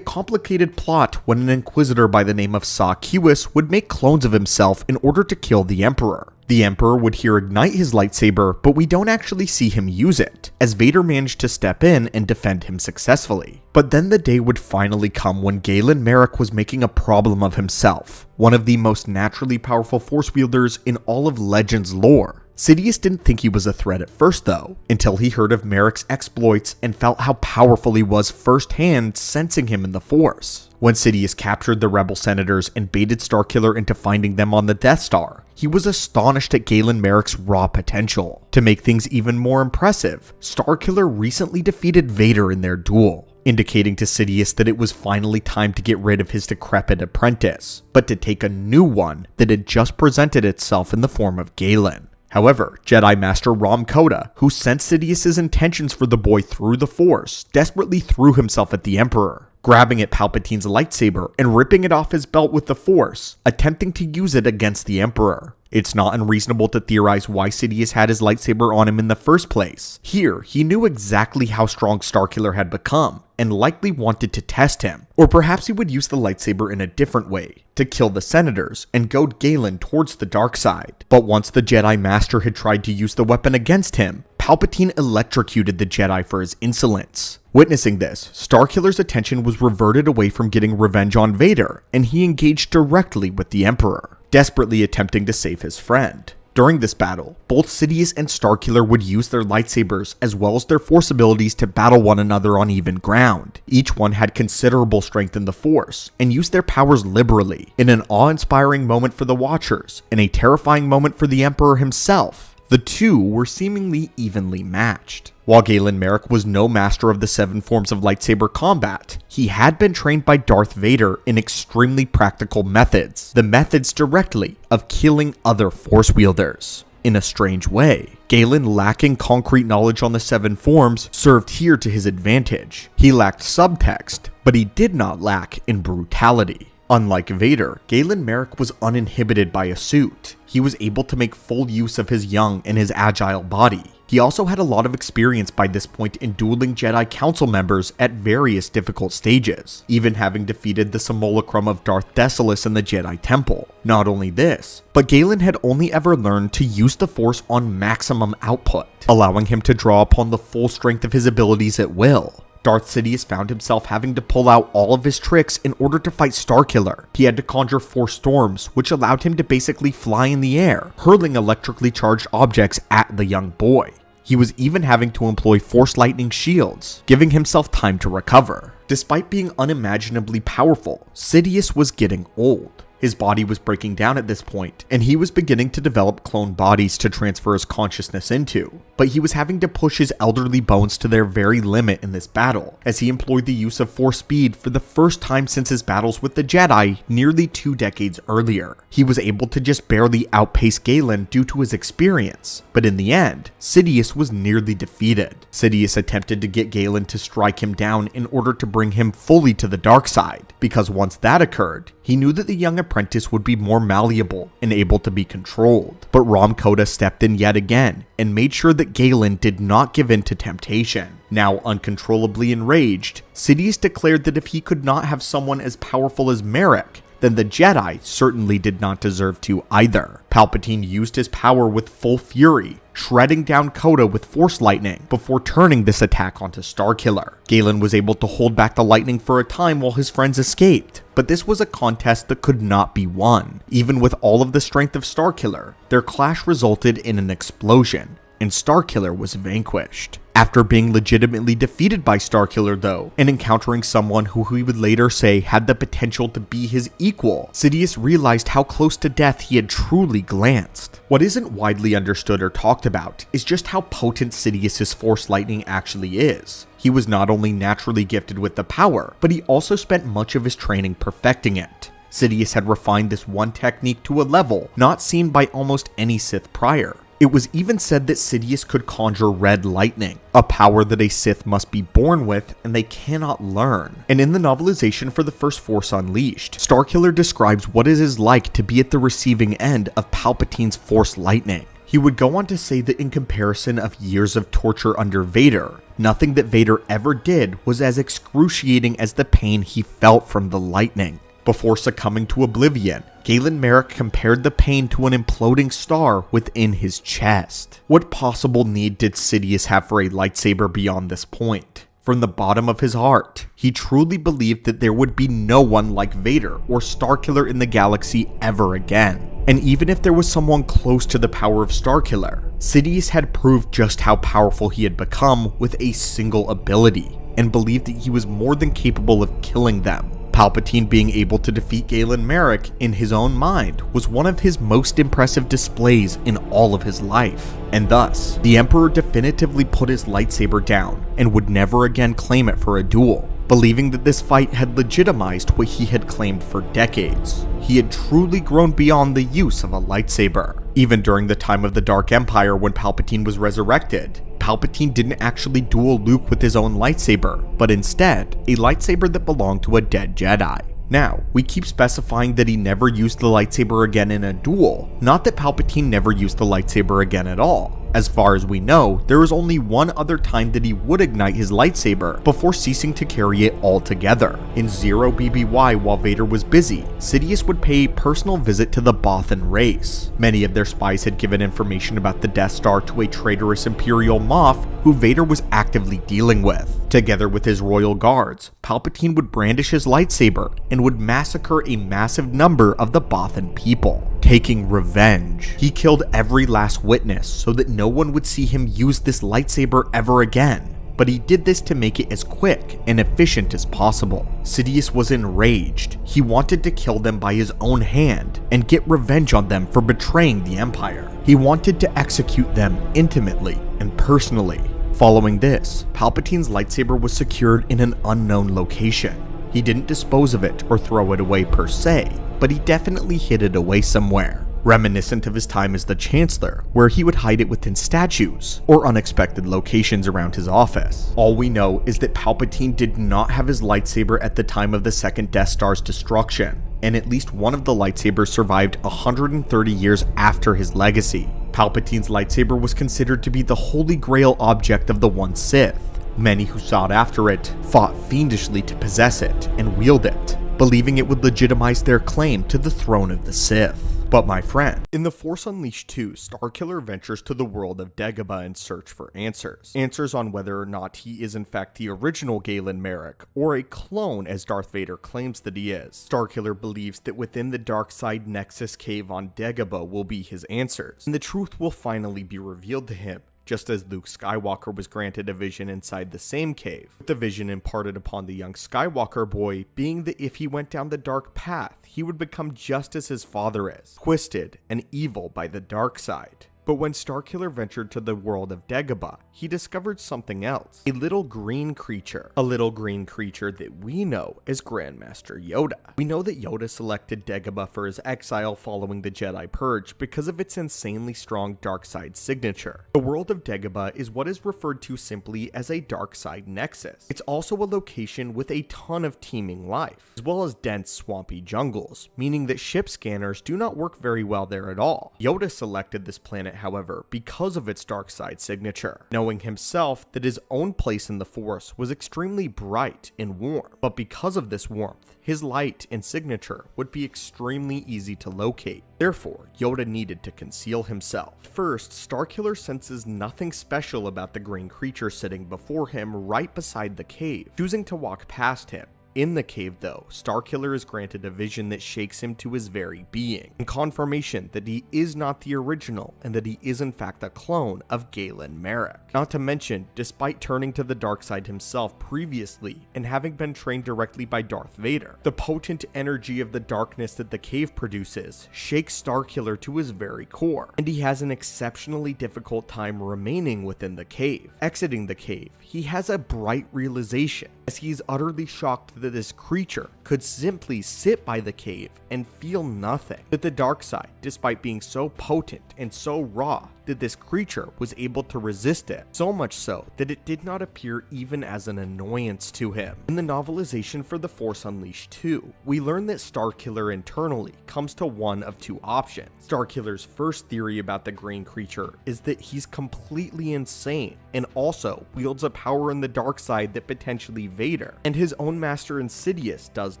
complicated plot when an Inquisitor by the name of Saw Kiwis would make clones of himself in order to kill the Emperor. The Emperor would here ignite his lightsaber, but we don't actually see him use it, as Vader managed to step in and defend him successfully. But then the day would finally come when GALEN MAREK was making a problem of himself, one of the most naturally powerful Force wielders in all of Legends lore. Sidious didn't think he was a threat at first though, until he heard of Marek's exploits and felt how powerful he was firsthand, sensing him in the Force. When Sidious captured the rebel senators and baited Starkiller into finding them on the Death Star, he was astonished at GALEN MAREK's raw potential. To make things even more impressive, Starkiller recently defeated Vader in their duel, indicating to Sidious that it was finally time to get rid of his decrepit apprentice, but to take a new one that had just presented itself in the form of Galen. However, Jedi Master Rom Koda, who sensed Sidious's intentions for the boy through the Force, desperately threw himself at the Emperor, grabbing at Palpatine's lightsaber and ripping it off his belt with the Force, attempting to use it against the Emperor. It's not unreasonable to theorize why Sidious had his lightsaber on him in the first place. Here, he knew exactly how strong Starkiller had become, and likely wanted to test him. Or perhaps he would use the lightsaber in a different way, to kill the senators and goad Galen towards the dark side. But once the Jedi Master had tried to use the weapon against him, Palpatine electrocuted the Jedi for his insolence. Witnessing this, Starkiller's attention was reverted away from getting revenge on Vader, and he engaged directly with the Emperor, desperately attempting to save his friend. During this battle, both Sidious and Starkiller would use their lightsabers as well as their Force abilities to battle one another on even ground. Each one had considerable strength in the Force, and used their powers liberally, in an awe-inspiring moment for the Watchers, and a terrifying moment for the Emperor himself. The two were seemingly evenly matched. While GALEN MAREK was no master of the 7 forms of lightsaber combat, he had been trained by Darth Vader in extremely practical methods, the methods directly of killing other Force wielders. In a strange way, Galen, lacking concrete knowledge on the 7 forms, served here to his advantage. He lacked subtext, but he did not lack in brutality. Unlike Vader, GALEN MAREK was uninhibited by a suit. He was able to make full use of his young and his agile body. He also had a lot of experience by this point in dueling Jedi Council members at various difficult stages, even having defeated the simulacrum of Darth Desolus in the Jedi Temple. Not only this, but Galen had only ever learned to use the Force on maximum output, allowing him to draw upon the full strength of his abilities at will. Darth Sidious found himself having to pull out all of his tricks in order to fight Starkiller. He had to conjure 4 storms, which allowed him to basically fly in the air, hurling electrically charged objects at the young boy. He was even having to employ Force lightning shields, giving himself time to recover. Despite being unimaginably powerful, Sidious was getting old. His body was breaking down at this point, and he was beginning to develop clone bodies to transfer his consciousness into. But he was having to push his elderly bones to their very limit in this battle, as he employed the use of Force speed for the first time since his battles with the Jedi nearly 2 decades earlier. He was able to just barely outpace Galen due to his experience, but in the end, Sidious was nearly defeated. Sidious attempted to get Galen to strike him down in order to bring him fully to the dark side, because once that occurred, he knew that the young apprentice would be more malleable and able to be controlled. But Rom Koda stepped in yet again and made sure that Galen did not give in to temptation. Now uncontrollably enraged, Sidious declared that if he could not have someone as powerful as Marek, then the Jedi certainly did not deserve to either. Palpatine used his power with full fury, shredding down Coda with Force Lightning before turning this attack onto Starkiller. Galen was able to hold back the lightning for a time while his friends escaped, but this was a contest that could not be won. Even with all of the strength of Starkiller, their clash resulted in an explosion, and Starkiller was vanquished. After being legitimately defeated by Starkiller though, and encountering someone who he would later say had the potential to be his equal, Sidious realized how close to death he had truly glanced. What isn't widely understood or talked about is just how potent Sidious's Force Lightning actually is. He was not only naturally gifted with the power, but he also spent much of his training perfecting it. Sidious had refined this one technique to a level not seen by almost any Sith prior. It was even said that Sidious could conjure red lightning, a power that a Sith must be born with and they cannot learn. And in the novelization for the first Force Unleashed, Starkiller describes what it is like to be at the receiving end of Palpatine's Force Lightning. He would go on to say that in comparison of years of torture under Vader, nothing that Vader ever did was as excruciating as the pain he felt from the lightning. Before succumbing to oblivion, GALEN MAREK compared the pain to an imploding star within his chest. What possible need did Sidious have for a lightsaber beyond this point? From the bottom of his heart, he truly believed that there would be no one like Vader or Starkiller in the galaxy ever again. And even if there was someone close to the power of Starkiller, Sidious had proved just how powerful he had become with a single ability, and believed that he was more than capable of killing them. Palpatine being able to defeat GALEN MAREK in his own mind was one of his most impressive displays in all of his life, and thus, the Emperor definitively put his lightsaber down and would never again claim it for a duel, believing that this fight had legitimized what he had claimed for decades. He had truly grown beyond the use of a lightsaber. Even during the time of the Dark Empire when Palpatine was resurrected, Palpatine didn't actually duel Luke with his own lightsaber, but instead, a lightsaber that belonged to a dead Jedi. Now, we keep specifying that he never used the lightsaber again in a duel, not that Palpatine never used the lightsaber again at all. As far as we know, there was only one other time that he would ignite his lightsaber before ceasing to carry it altogether. In 0 BBY, while Vader was busy, Sidious would pay a personal visit to the Bothan race. Many of their spies had given information about the Death Star to a traitorous Imperial Moff who Vader was actively dealing with. Together with his royal guards, Palpatine would brandish his lightsaber and would massacre a massive number of the Bothan people. Taking revenge, he killed every last witness so that no one would see him use this lightsaber ever again. But he did this to make it as quick and efficient as possible. Sidious was enraged. He wanted to kill them by his own hand and get revenge on them for betraying the Empire. He wanted to execute them intimately and personally. Following this, Palpatine's lightsaber was secured in an unknown location. He didn't dispose of it or throw it away per se, but he definitely hid it away somewhere, reminiscent of his time as the Chancellor, where he would hide it within statues or unexpected locations around his office. All we know is that Palpatine did not have his lightsaber at the time of the second Death Star's destruction, and at least one of the lightsabers survived 130 years after his legacy. Palpatine's lightsaber was considered to be the holy grail object of the one Sith. Many who sought after it fought fiendishly to possess it and wield it, believing it would legitimize their claim to the throne of the Sith. But my friend, in The Force Unleashed 2, Starkiller ventures to the world of Dagobah in search for answers. Answers on whether or not he is in fact the original GALEN MAREK, or a clone as Darth Vader claims that he is. Starkiller believes that within the dark side Nexus cave on Dagobah will be his answers, and the truth will finally be revealed to him. Just as Luke Skywalker was granted a vision inside the same cave, with the vision imparted upon the young Skywalker boy being that if he went down the dark path, he would become just as his father is, twisted and evil by the dark side. But when Starkiller ventured to the world of Dagobah, he discovered something else. A little green creature. A little green creature that we know as Grandmaster Yoda. We know that Yoda selected Dagobah for his exile following the Jedi Purge because of its insanely strong dark side signature. The world of Dagobah is what is referred to simply as a dark side nexus. It's also a location with a ton of teeming life, as well as dense swampy jungles, meaning that ship scanners do not work very well there at all. Yoda selected this planet it, however, because of its dark side signature, knowing himself that his own place in the Force was extremely bright and warm, but because of this warmth, his light and signature would be extremely easy to locate. Therefore, Yoda needed to conceal himself. First, Starkiller senses nothing special about the green creature sitting before him right beside the cave, choosing to walk past him. In the cave though, Starkiller is granted a vision that shakes him to his very being, and confirmation that he is not the original and that he is in fact a clone of GALEN MAREK. Not to mention, despite turning to the dark side himself previously and having been trained directly by Darth Vader, the potent energy of the darkness that the cave produces shakes Starkiller to his very core, and he has an exceptionally difficult time remaining within the cave. Exiting the cave, he has a bright realization as he is utterly shocked that this creature could simply sit by the cave and feel nothing. That the dark side, despite being so potent and so raw, that this creature was able to resist it, so much so that it did not appear even as an annoyance to him. In the novelization for The Force Unleashed 2, we learn that Starkiller internally comes to one of two options. Starkiller's first theory about the green creature is that he's completely insane and also wields a power in the dark side that potentially Vader and his own master Insidious does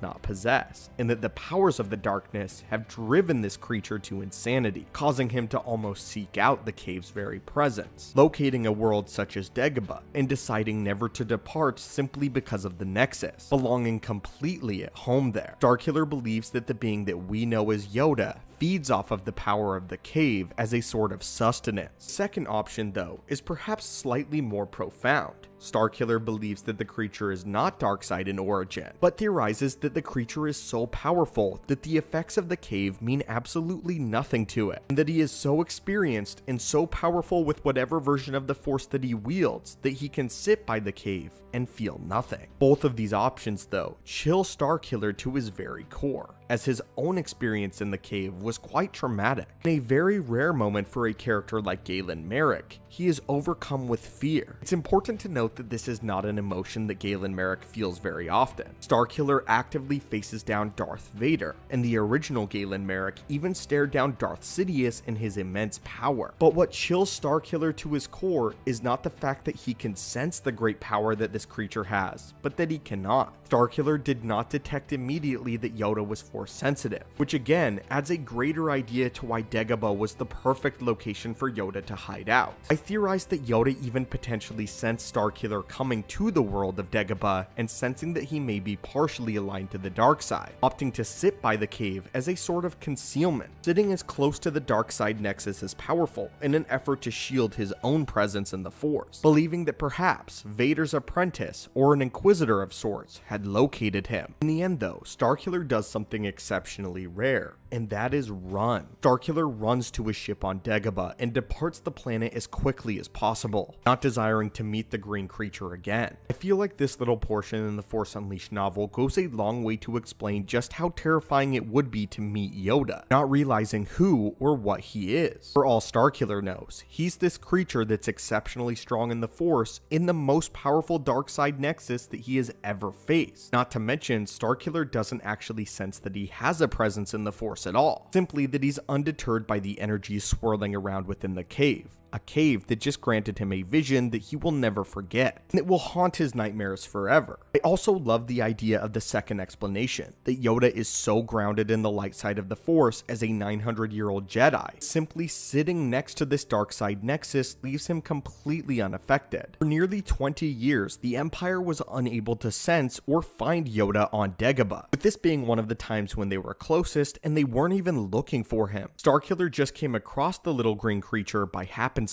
not possess, and that the powers of the darkness have driven this creature to insanity, causing him to almost seek out the cave's very presence, locating a world such as Dagobah and deciding never to depart simply because of the Nexus, belonging completely at home there. Starkiller believes that the being that we know as Yoda feeds off of the power of the cave as a sort of sustenance. Second option though is perhaps slightly more profound. Starkiller believes that the creature is not darkside in origin, but theorizes that the creature is so powerful that the effects of the cave mean absolutely nothing to it, and that he is so experienced and so powerful with whatever version of the Force that he wields that he can sit by the cave and feel nothing. Both of these options though chill Starkiller to his very core, as his own experience in the cave was quite traumatic. In a very rare moment for a character like GALEN MAREK, he is overcome with fear. It's important to note that this is not an emotion that GALEN MAREK feels very often. Starkiller actively faces down Darth Vader, and the original GALEN MAREK even stared down Darth Sidious in his immense power. But what chills Starkiller to his core is not the fact that he can sense the great power that this creature has, but that he cannot. Starkiller did not detect immediately that Yoda was Force sensitive, which again adds a greater idea to why Dagobah was the perfect location for Yoda to hide out. I theorized that Yoda even potentially sensed Starkiller coming to the world of Dagobah and sensing that he may be partially aligned to the dark side, opting to sit by the cave as a sort of concealment. Sitting as close to the dark side nexus as powerful in an effort to shield his own presence in the Force, believing that perhaps Vader's apprentice or an inquisitor of sorts had located him. In the end though, Starkiller does something exceptionally rare, and that is run. Starkiller runs to his ship on Dagobah and departs the planet as quickly as possible, not desiring to meet the green creature again. I feel like this little portion in the Force Unleashed novel goes a long way to explain just how terrifying it would be to meet Yoda, not realizing who or what he is. For all Starkiller knows, he's this creature that's exceptionally strong in the Force in the most powerful dark side nexus that he has ever faced. Not to mention, Starkiller doesn't actually sense that he has a presence in the Force at all, simply that he's undeterred by the energy swirling around within the cave. A cave that just granted him a vision that he will never forget, and it will haunt his nightmares forever. I also love the idea of the second explanation, that Yoda is so grounded in the light side of the Force as a 900-year-old Jedi. Simply sitting next to this dark side nexus leaves him completely unaffected. For nearly 20 years, the Empire was unable to sense or find Yoda on Dagobah, with this being one of the times when they were closest and they weren't even looking for him. Starkiller just came across the little green creature by happenstance.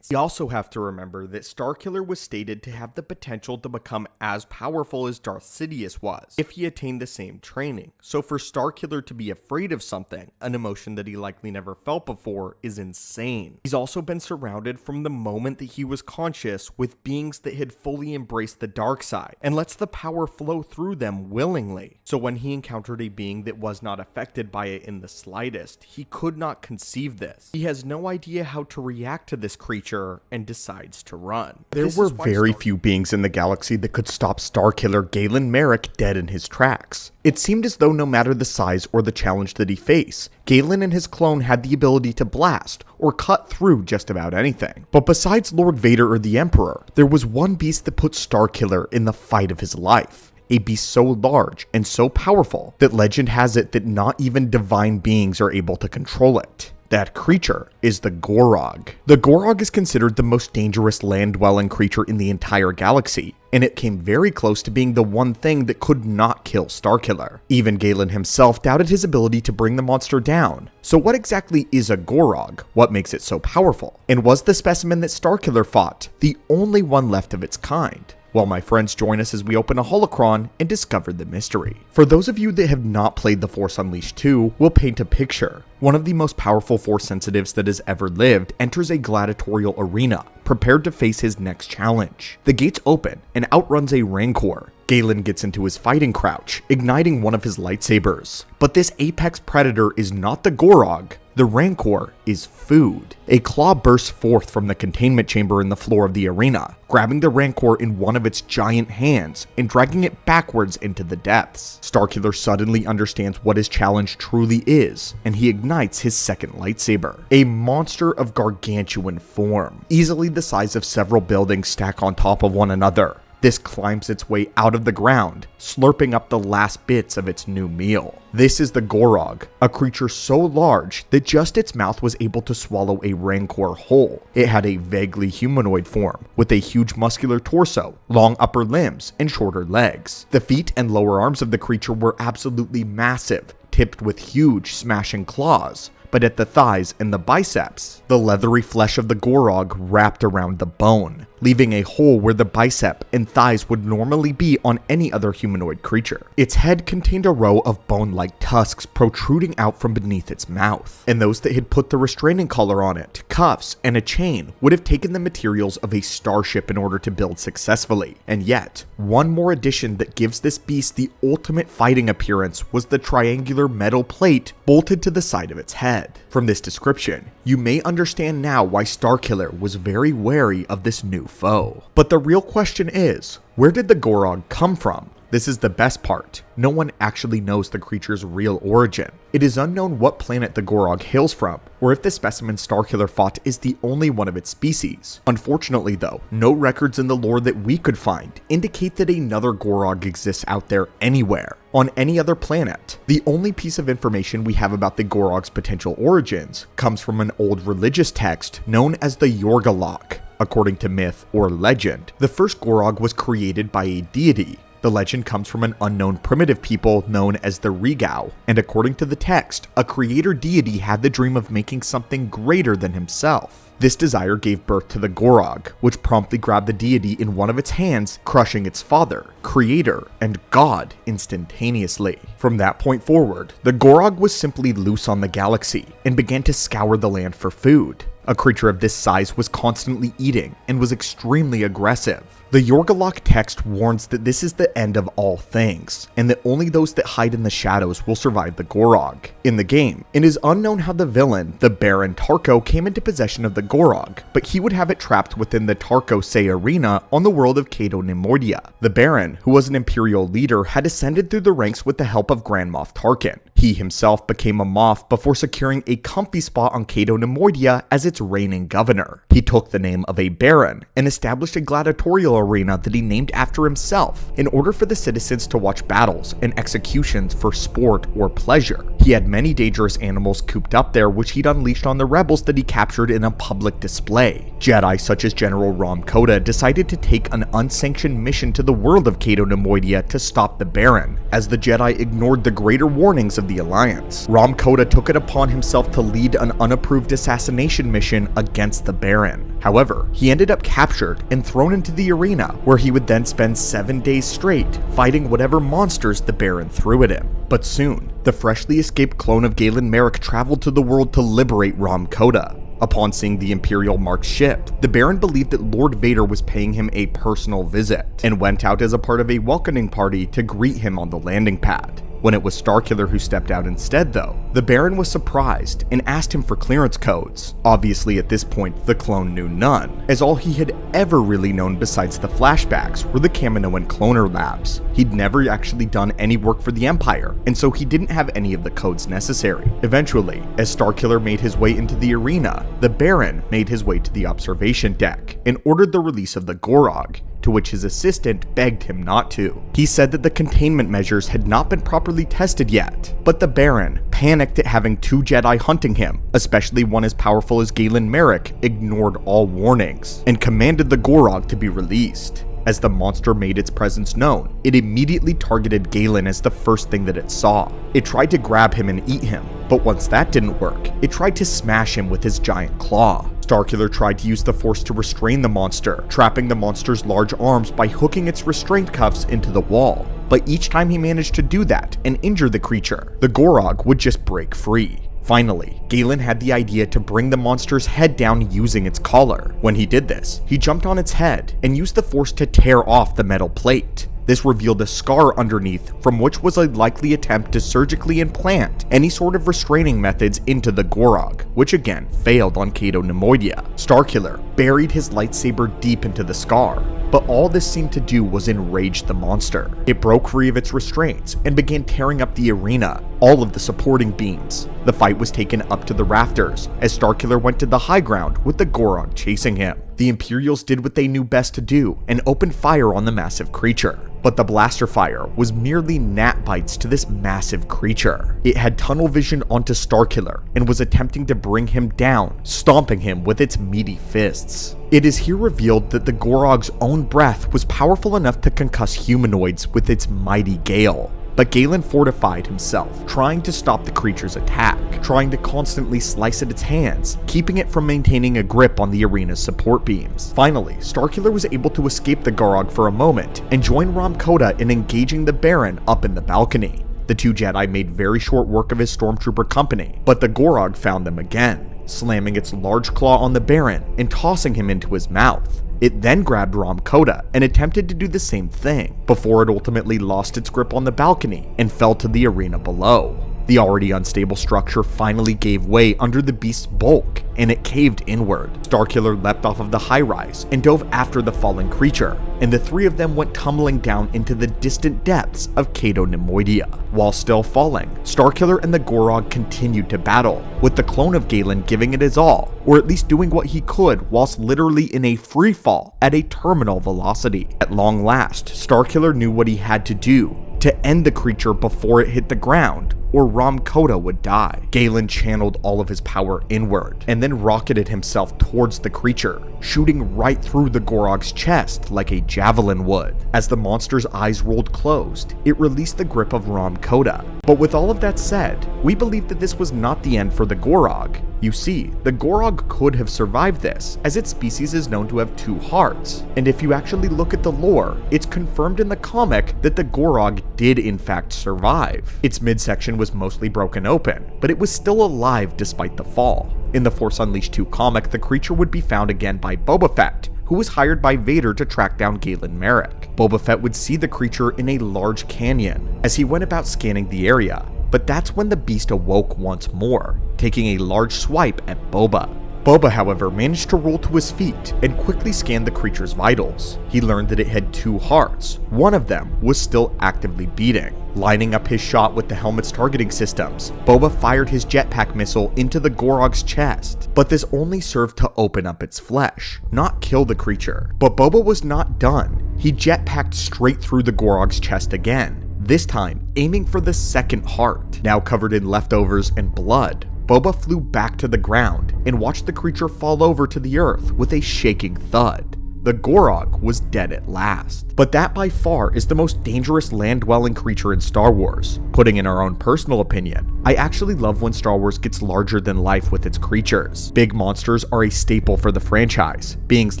You also have to remember that Starkiller was stated to have the potential to become as powerful as Darth Sidious was, if he attained the same training. So for Starkiller to be afraid of something, an emotion that he likely never felt before, is insane. He's also been surrounded from the moment that he was conscious with beings that had fully embraced the dark side, and lets the power flow through them willingly. So when he encountered a being that was not affected by it in the slightest, he could not conceive this. He has no idea how to react to this this creature and decides to run. There were very few beings in the galaxy that could stop Starkiller GALEN MAREK dead in his tracks. It seemed as though no matter the size or the challenge that he faced, Galen and his clone had the ability to blast or cut through just about anything. But besides Lord Vader or the Emperor, there was one beast that put Starkiller in the fight of his life. A beast so large and so powerful that legend has it that not even divine beings are able to control it. That creature is the Gorog. The Gorog is considered the most dangerous land-dwelling creature in the entire galaxy, and it came very close to being the one thing that could not kill Starkiller. Even Galen himself doubted his ability to bring the monster down. So what exactly is a Gorog? What makes it so powerful? And was the specimen that Starkiller fought the only one left of its kind? Well, my friends, join us as we open a holocron and discover the mystery. For those of you that have not played The Force Unleashed 2, we'll paint a picture. One of the most powerful Force sensitives that has ever lived enters a gladiatorial arena, prepared to face his next challenge. The gates open and out runs a Rancor. Galen gets into his fighting crouch, igniting one of his lightsabers. But this apex predator is not the Gorog. The Rancor is food. A claw bursts forth from the containment chamber in the floor of the arena, grabbing the Rancor in one of its giant hands and dragging it backwards into the depths. Starkiller suddenly understands what his challenge truly is, and he ignites his second lightsaber. A monster of gargantuan form, easily the size of several buildings stacked on top of one another. This climbs its way out of the ground, slurping up the last bits of its new meal. This is the Gorog, a creature so large that just its mouth was able to swallow a Rancor whole. It had a vaguely humanoid form, with a huge muscular torso, long upper limbs, and shorter legs. The feet and lower arms of the creature were absolutely massive, tipped with huge smashing claws. But at the thighs and the biceps, the leathery flesh of the Gorog wrapped around the bone, leaving a hole where the bicep and thighs would normally be on any other humanoid creature. Its head contained a row of bone-like tusks protruding out from beneath its mouth, and those that had put the restraining collar on it, cuffs, and a chain would have taken the materials of a starship in order to build successfully. And yet, one more addition that gives this beast the ultimate fighting appearance was the triangular metal plate bolted to the side of its head. From this description, you may understand now why Starkiller was very wary of this new foe. But the real question is, where did the Gorog come from? This is the best part. No one actually knows the creature's real origin. It is unknown what planet the Gorog hails from, or if the specimen Starkiller fought is the only one of its species. Unfortunately though, no records in the lore that we could find indicate that another Gorog exists out there anywhere, on any other planet. The only piece of information we have about the Gorog's potential origins comes from an old religious text known as the Yorgalok. According to myth or legend, the first Gorog was created by a deity. The legend comes from an unknown primitive people known as the Regau, and according to the text, a creator deity had the dream of making something greater than himself. This desire gave birth to the Gorog, which promptly grabbed the deity in one of its hands, crushing its father, creator, and god instantaneously. From that point forward, the Gorog was simply loose on the galaxy, and began to scour the land for food. A creature of this size was constantly eating, and was extremely aggressive. The Yorgalok text warns that this is the end of all things, and that only those that hide in the shadows will survive the Gorog. In the game, it is unknown how the villain, the Baron Tarko, came into possession of the Gorog, but he would have it trapped within the Tarko Se arena on the world of Cato Neimoidia. The Baron, who was an Imperial leader, had ascended through the ranks with the help of Grand Moff Tarkin. He himself became a Moff before securing a comfy spot on Cato Neimoidia as its reigning governor. He took the name of a Baron and established a gladiatorial arena that he named after himself in order for the citizens to watch battles and executions for sport or pleasure. He had many dangerous animals cooped up there which he'd unleashed on the rebels that he captured in a public display. Jedi such as General Rom Koda decided to take an unsanctioned mission to the world of Cato Neimoidia to stop the Baron, as the Jedi ignored the greater warnings of the Alliance. Rom Koda took it upon himself to lead an unapproved assassination mission against the Baron. However, he ended up captured and thrown into the arena, where he would then spend 7 days straight fighting whatever monsters the Baron threw at him. But soon, the freshly escaped clone of GALEN MAREK traveled to the world to liberate Rom Koda. Upon seeing the Imperial marked ship, the Baron believed that Lord Vader was paying him a personal visit, and went out as a part of a welcoming party to greet him on the landing pad. When it was Starkiller who stepped out instead though, the Baron was surprised and asked him for clearance codes. Obviously at this point, the clone knew none, as all he had ever really known besides the flashbacks were the Kaminoan cloner labs. He'd never actually done any work for the Empire, and so he didn't have any of the codes necessary. Eventually, as Starkiller made his way into the arena, the Baron made his way to the observation deck and ordered the release of the Gorog, to which his assistant begged him not to. He said that the containment measures had not been properly tested yet, but the Baron, panicked at having two Jedi hunting him, especially one as powerful as GALEN MAREK, ignored all warnings and commanded the Gorog to be released. As the monster made its presence known, it immediately targeted Galen as the first thing that it saw. It tried to grab him and eat him, but once that didn't work, it tried to smash him with his giant claw. Starkiller tried to use the Force to restrain the monster, trapping the monster's large arms by hooking its restraint cuffs into the wall. But each time he managed to do that and injure the creature, the Gorog would just break free. Finally, Galen had the idea to bring the monster's head down using its collar. When he did this, he jumped on its head and used the Force to tear off the metal plate. This revealed a scar underneath, from which was a likely attempt to surgically implant any sort of restraining methods into the Gorog, which again failed on Cato Nemoidia. Starkiller buried his lightsaber deep into the scar, but all this seemed to do was enrage the monster. It broke free of its restraints and began tearing up the arena, all of the supporting beams. The fight was taken up to the rafters, as Starkiller went to the high ground with the Gorog chasing him. The Imperials did what they knew best to do and opened fire on the massive creature. But the blaster fire was merely gnat bites to this massive creature. It had tunnel vision onto Starkiller and was attempting to bring him down, stomping him with its meaty fists. It is here revealed that the Gorog's own breath was powerful enough to concuss humanoids with its mighty gale. But Galen fortified himself, trying to stop the creature's attack, trying to constantly slice at its hands, keeping it from maintaining a grip on the arena's support beams. Finally, Starkiller was able to escape the Gorog for a moment and join Rom Koda in engaging the Baron up in the balcony. The two Jedi made very short work of his stormtrooper company, but the Gorog found them again, slamming its large claw on the Baron and tossing him into his mouth. It then grabbed Rom Koda and attempted to do the same thing, before it ultimately lost its grip on the balcony and fell to the arena below. The already unstable structure finally gave way under the beast's bulk, and it caved inward. Starkiller leapt off of the high-rise and dove after the fallen creature, and the three of them went tumbling down into the distant depths of Cato Nemoidia. While still falling, Starkiller and the Gorog continued to battle, with the clone of Galen giving it his all, or at least doing what he could whilst literally in a free fall at a terminal velocity. At long last, Starkiller knew what he had to do to end the creature before it hit the ground, or Rom Koda would die. Galen channeled all of his power inward, and then rocketed himself towards the creature, shooting right through the Gorog's chest like a javelin would. As the monster's eyes rolled closed, it released the grip of Rom Koda. But with all of that said, we believe that this was not the end for the Gorog. You see, the Gorog could have survived this, as its species is known to have two hearts. And if you actually look at the lore, it's confirmed in the comic that the Gorog did in fact survive. Its midsection was mostly broken open, but it was still alive despite the fall. In the Force Unleashed 2 comic, the creature would be found again by Boba Fett, who was hired by Vader to track down Galen Marek. Boba Fett would see the creature in a large canyon as he went about scanning the area, but that's when the beast awoke once more, taking a large swipe at Boba. Boba, however, managed to roll to his feet and quickly scanned the creature's vitals. He learned that it had two hearts. One of them was still actively beating. Lining up his shot with the helmet's targeting systems, Boba fired his jetpack missile into the Gorog's chest, but this only served to open up its flesh, not kill the creature. But Boba was not done. He jetpacked straight through the Gorog's chest again, this time aiming for the second heart. Now covered in leftovers and blood, Boba flew back to the ground and watched the creature fall over to the earth with a shaking thud. The Gorog was dead at last. But that by far is the most dangerous land-dwelling creature in Star Wars. Putting in our own personal opinion, I actually love when Star Wars gets larger than life with its creatures. Big monsters are a staple for the franchise, beings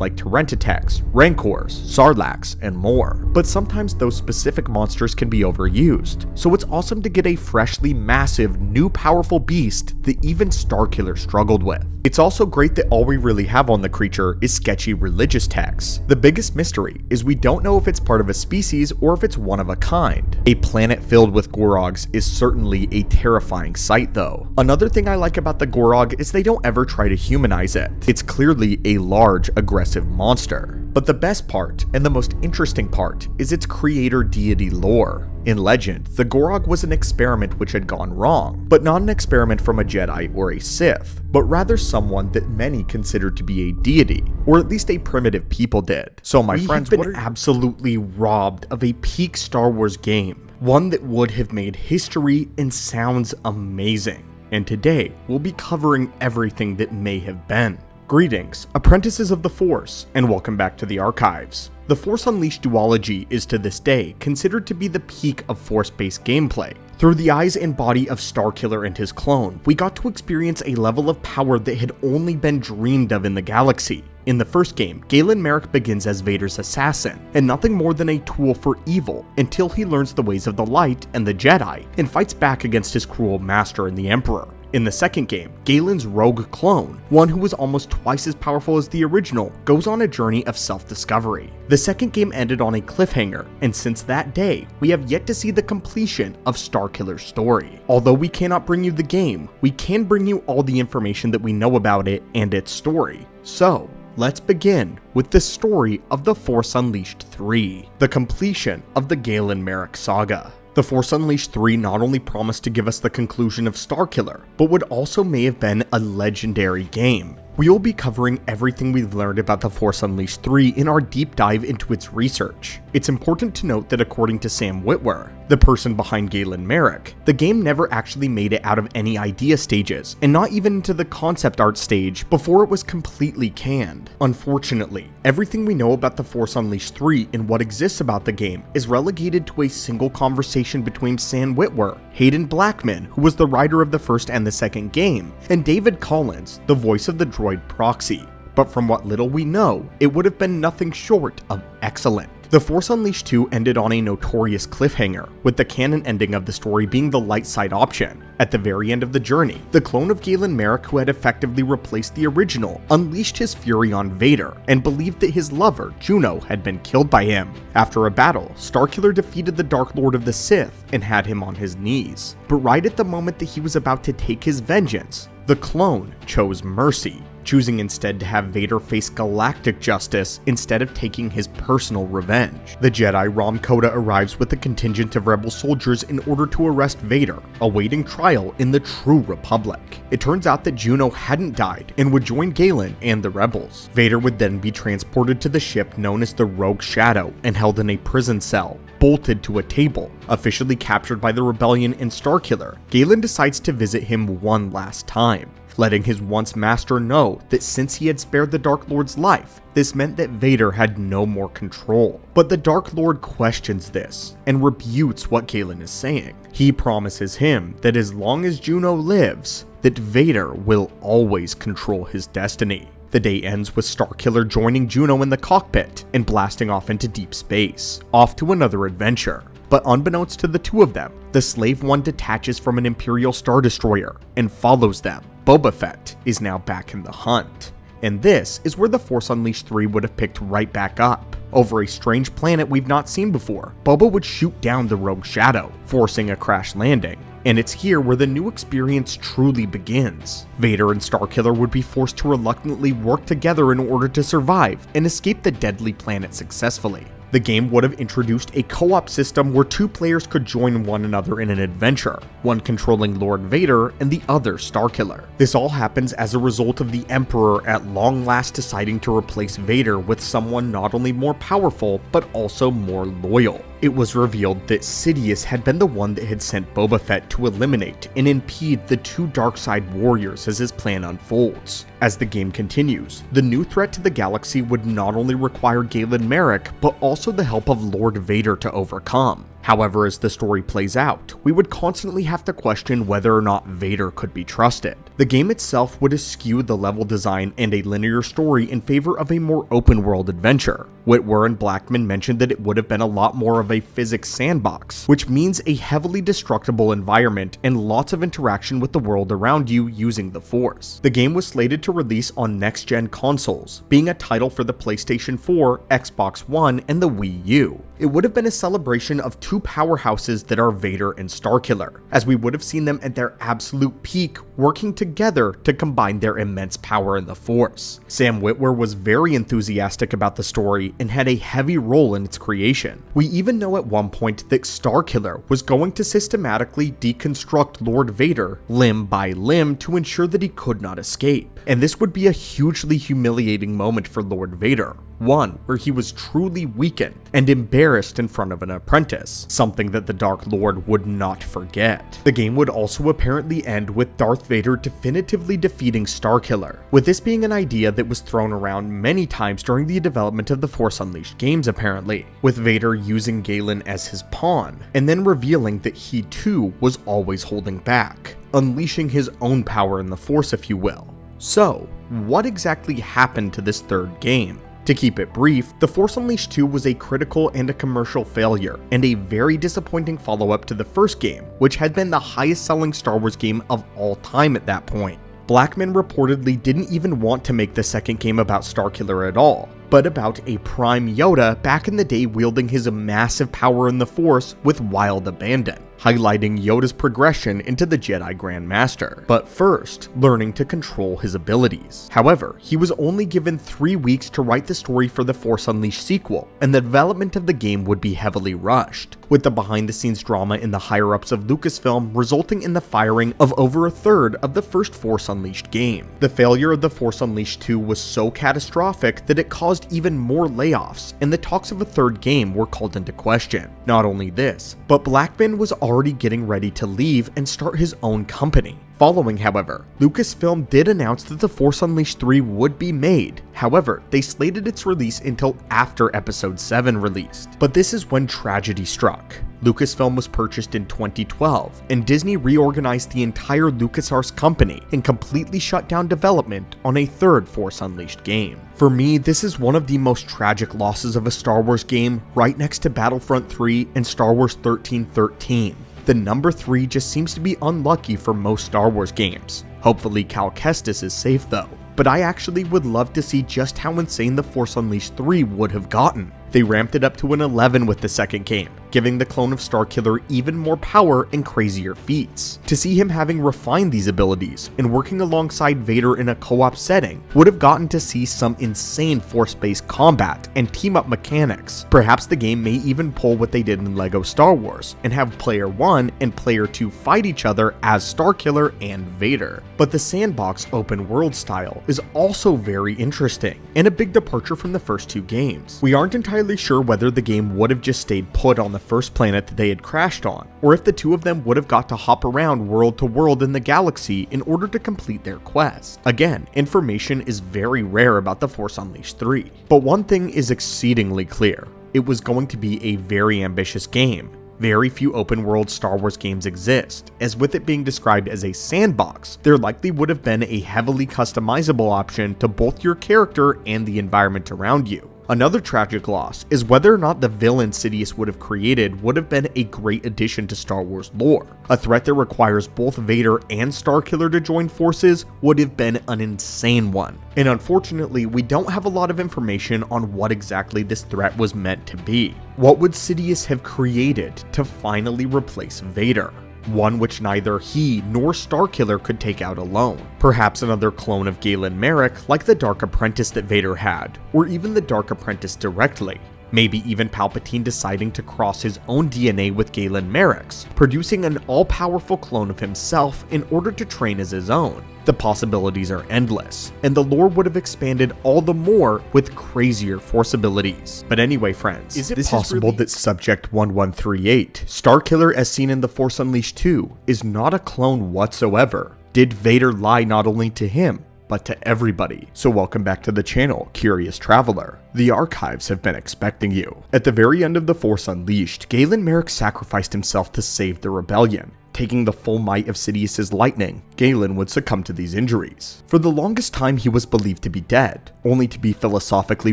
like Terrentatex, Rancors, Sarlaccs, and more. But sometimes those specific monsters can be overused, so it's awesome to get a freshly massive, new powerful beast that even Starkiller struggled with. It's also great that all we really have on the creature is sketchy religious text. aspects. The biggest mystery is we don't know if it's part of a species or if it's one of a kind. A planet filled with Gorogs is certainly a terrifying sight though. Another thing I like about the Gorog is they don't ever try to humanize it. It's clearly a large, aggressive monster. But the best part, and the most interesting part, is its creator deity lore. In legend, the Gorog was an experiment which had gone wrong, but not an experiment from a Jedi or a Sith, but rather someone that many considered to be a deity, or at least a primitive people did. So my friends, we've been absolutely robbed of a peak Star Wars game, one that would have made history and sounds amazing. And today, we'll be covering everything that may have been. Greetings, apprentices of the Force, and welcome back to the archives. The Force Unleashed duology is to this day considered to be the peak of Force-based gameplay. Through the eyes and body of Starkiller and his clone, we got to experience a level of power that had only been dreamed of in the galaxy. In the first game, GALEN MAREK begins as Vader's assassin, and nothing more than a tool for evil until he learns the ways of the light and the Jedi, and fights back against his cruel master and the Emperor. In the second game, Galen's rogue clone, one who was almost twice as powerful as the original, goes on a journey of self-discovery. The second game ended on a cliffhanger, and since that day, we have yet to see the completion of Starkiller's story. Although we cannot bring you the game, we can bring you all the information that we know about it and its story. So, let's begin with the story of The Force Unleashed 3, the completion of the GALEN MAREK saga. The Force Unleashed 3 not only promised to give us the conclusion of Starkiller, but would also may have been a legendary game. We will be covering everything we've learned about The Force Unleashed 3 in our deep dive into its research. It's important to note that according to Sam Witwer, the person behind GALEN MAREK, the game never actually made it out of any idea stages, and not even into the concept art stage before it was completely canned. Unfortunately, everything we know about The Force Unleashed 3 and what exists about the game is relegated to a single conversation between Sam Witwer, Hayden Blackman, who was the writer of the first and the second game, and David Collins, the voice of the droid Proxy. But from what little we know, it would have been nothing short of excellent. The Force Unleashed 2 ended on a notorious cliffhanger, with the canon ending of the story being the light side option. At the very end of the journey, the clone of GALEN MAREK, who had effectively replaced the original, unleashed his fury on Vader, and believed that his lover, Juno, had been killed by him. After a battle, Starkiller defeated the Dark Lord of the Sith and had him on his knees. But right at the moment that he was about to take his vengeance, the clone chose mercy, choosing instead to have Vader face galactic justice instead of taking his personal revenge. The Jedi Rom Coda arrives with a contingent of rebel soldiers in order to arrest Vader, awaiting trial in the True Republic. It turns out that Juno hadn't died and would join Galen and the rebels. Vader would then be transported to the ship known as the Rogue Shadow and held in a prison cell, bolted to a table. Officially captured by the rebellion and Starkiller, Galen decides to visit him one last time, letting his once master know that since he had spared the Dark Lord's life, this meant that Vader had no more control. But the Dark Lord questions this and rebukes what Galen is saying. He promises him that as long as Juno lives, that Vader will always control his destiny. The day ends with Starkiller joining Juno in the cockpit and blasting off into deep space, off to another adventure. But unbeknownst to the two of them, the Slave One detaches from an Imperial Star Destroyer and follows them. Boba Fett is now back in the hunt. And this is where the Force Unleashed 3 would have picked right back up. Over a strange planet we've not seen before, Boba would shoot down the Rogue Shadow, forcing a crash landing. And it's here where the new experience truly begins. Vader and Starkiller would be forced to reluctantly work together in order to survive and escape the deadly planet successfully. The game would have introduced a co-op system where two players could join one another in an adventure, one controlling Lord Vader and the other Starkiller. This all happens as a result of the Emperor at long last deciding to replace Vader with someone not only more powerful, but also more loyal. It was revealed that Sidious had been the one that had sent Boba Fett to eliminate and impede the two dark-side warriors as his plan unfolds. As the game continues, the new threat to the galaxy would not only require GALEN MAREK, but also the help of Lord Vader to overcome. However, as the story plays out, we would constantly have to question whether or not Vader could be trusted. The game itself would eschew the level design and a linear story in favor of a more open world adventure. Witwer and Blackman mentioned that it would have been a lot more of a physics sandbox, which means a heavily destructible environment and lots of interaction with the world around you using the Force. The game was slated to release on next-gen consoles, being a title for the PlayStation 4, Xbox One, and the Wii U. It would have been a celebration of two powerhouses that are Vader and Starkiller, as we would have seen them at their absolute peak working together to combine their immense power in the Force. Sam Witwer was very enthusiastic about the story and had a heavy role in its creation. We even know at one point that Starkiller was going to systematically deconstruct Lord Vader limb by limb to ensure that he could not escape. And this would be a hugely humiliating moment for Lord Vader. One where he was truly weakened and embarrassed in front of an apprentice, something that the Dark Lord would not forget. The game would also apparently end with Darth Vader definitively defeating Starkiller, with this being an idea that was thrown around many times during the development of the Force Unleashed games apparently, with Vader using Galen as his pawn, and then revealing that he too was always holding back, unleashing his own power in the Force if you will. So, what exactly happened to this third game? To keep it brief, The Force Unleashed 2 was a critical and a commercial failure, and a very disappointing follow-up to the first game, which had been the highest-selling Star Wars game of all time at that point. Blackman reportedly didn't even want to make the second game about Starkiller at all, but about a Prime Yoda back in the day wielding his massive power in the Force with wild abandon, highlighting Yoda's progression into the Jedi Grand Master, but first, learning to control his abilities. However, he was only given 3 weeks to write the story for the Force Unleashed sequel, and the development of the game would be heavily rushed, with the behind-the-scenes drama in the higher-ups of Lucasfilm resulting in the firing of over a third of the first Force Unleashed game. The failure of the Force Unleashed 2 was so catastrophic that it caused even more layoffs, and the talks of a third game were called into question. Not only this, but Blackman was already getting ready to leave and start his own company. Following, however, Lucasfilm did announce that The Force Unleashed 3 would be made. However, they slated its release until after Episode 7 released. But this is when tragedy struck. Lucasfilm was purchased in 2012, and Disney reorganized the entire LucasArts company and completely shut down development on a third Force Unleashed game. For me, this is one of the most tragic losses of a Star Wars game, right next to Battlefront 3 and Star Wars 1313. The number 3 just seems to be unlucky for most Star Wars games. Hopefully Cal Kestis is safe though, but I actually would love to see just how insane The Force Unleashed 3 would have gotten. They ramped it up to an 11 with the second game, giving the clone of Starkiller even more power and crazier feats. To see him having refined these abilities and working alongside Vader in a co-op setting would have gotten to see some insane force-based combat and team-up mechanics. Perhaps the game may even pull what they did in LEGO Star Wars and have Player 1 and Player 2 fight each other as Starkiller and Vader. But the sandbox open world style is also very interesting and a big departure from the first two games. We aren't entirely sure whether the game would have just stayed put on the first planet that they had crashed on, or if the two of them would have got to hop around world to world in the galaxy in order to complete their quest. Again, information is very rare about The Force Unleashed 3, but one thing is exceedingly clear. It was going to be a very ambitious game. Very few open world Star Wars games exist, as with it being described as a sandbox, there likely would have been a heavily customizable option to both your character and the environment around you. Another tragic loss is whether or not the villain Sidious would have created would have been a great addition to Star Wars lore. A threat that requires both Vader and Starkiller to join forces would have been an insane one. And unfortunately, we don't have a lot of information on what exactly this threat was meant to be. What would Sidious have created to finally replace Vader? One which neither he nor Starkiller could take out alone. Perhaps another clone of Galen Marek like the Dark Apprentice that Vader had, or even the Dark Apprentice directly. Maybe even Palpatine deciding to cross his own DNA with Galen Marek's, producing an all-powerful clone of himself in order to train as his own. The possibilities are endless, and the lore would have expanded all the more with crazier Force abilities. But anyway friends, is it possible that Subject 1138, Starkiller as seen in The Force Unleashed 2, is not a clone whatsoever? Did Vader lie not only to him, but to everybody. So welcome back to the channel, Curious Traveler. The archives have been expecting you. At the very end of The Force Unleashed, GALEN MAREK sacrificed himself to save the rebellion. Taking the full might of Sidious's lightning, GALEN would succumb to these injuries. For the longest time he was believed to be dead, only to be philosophically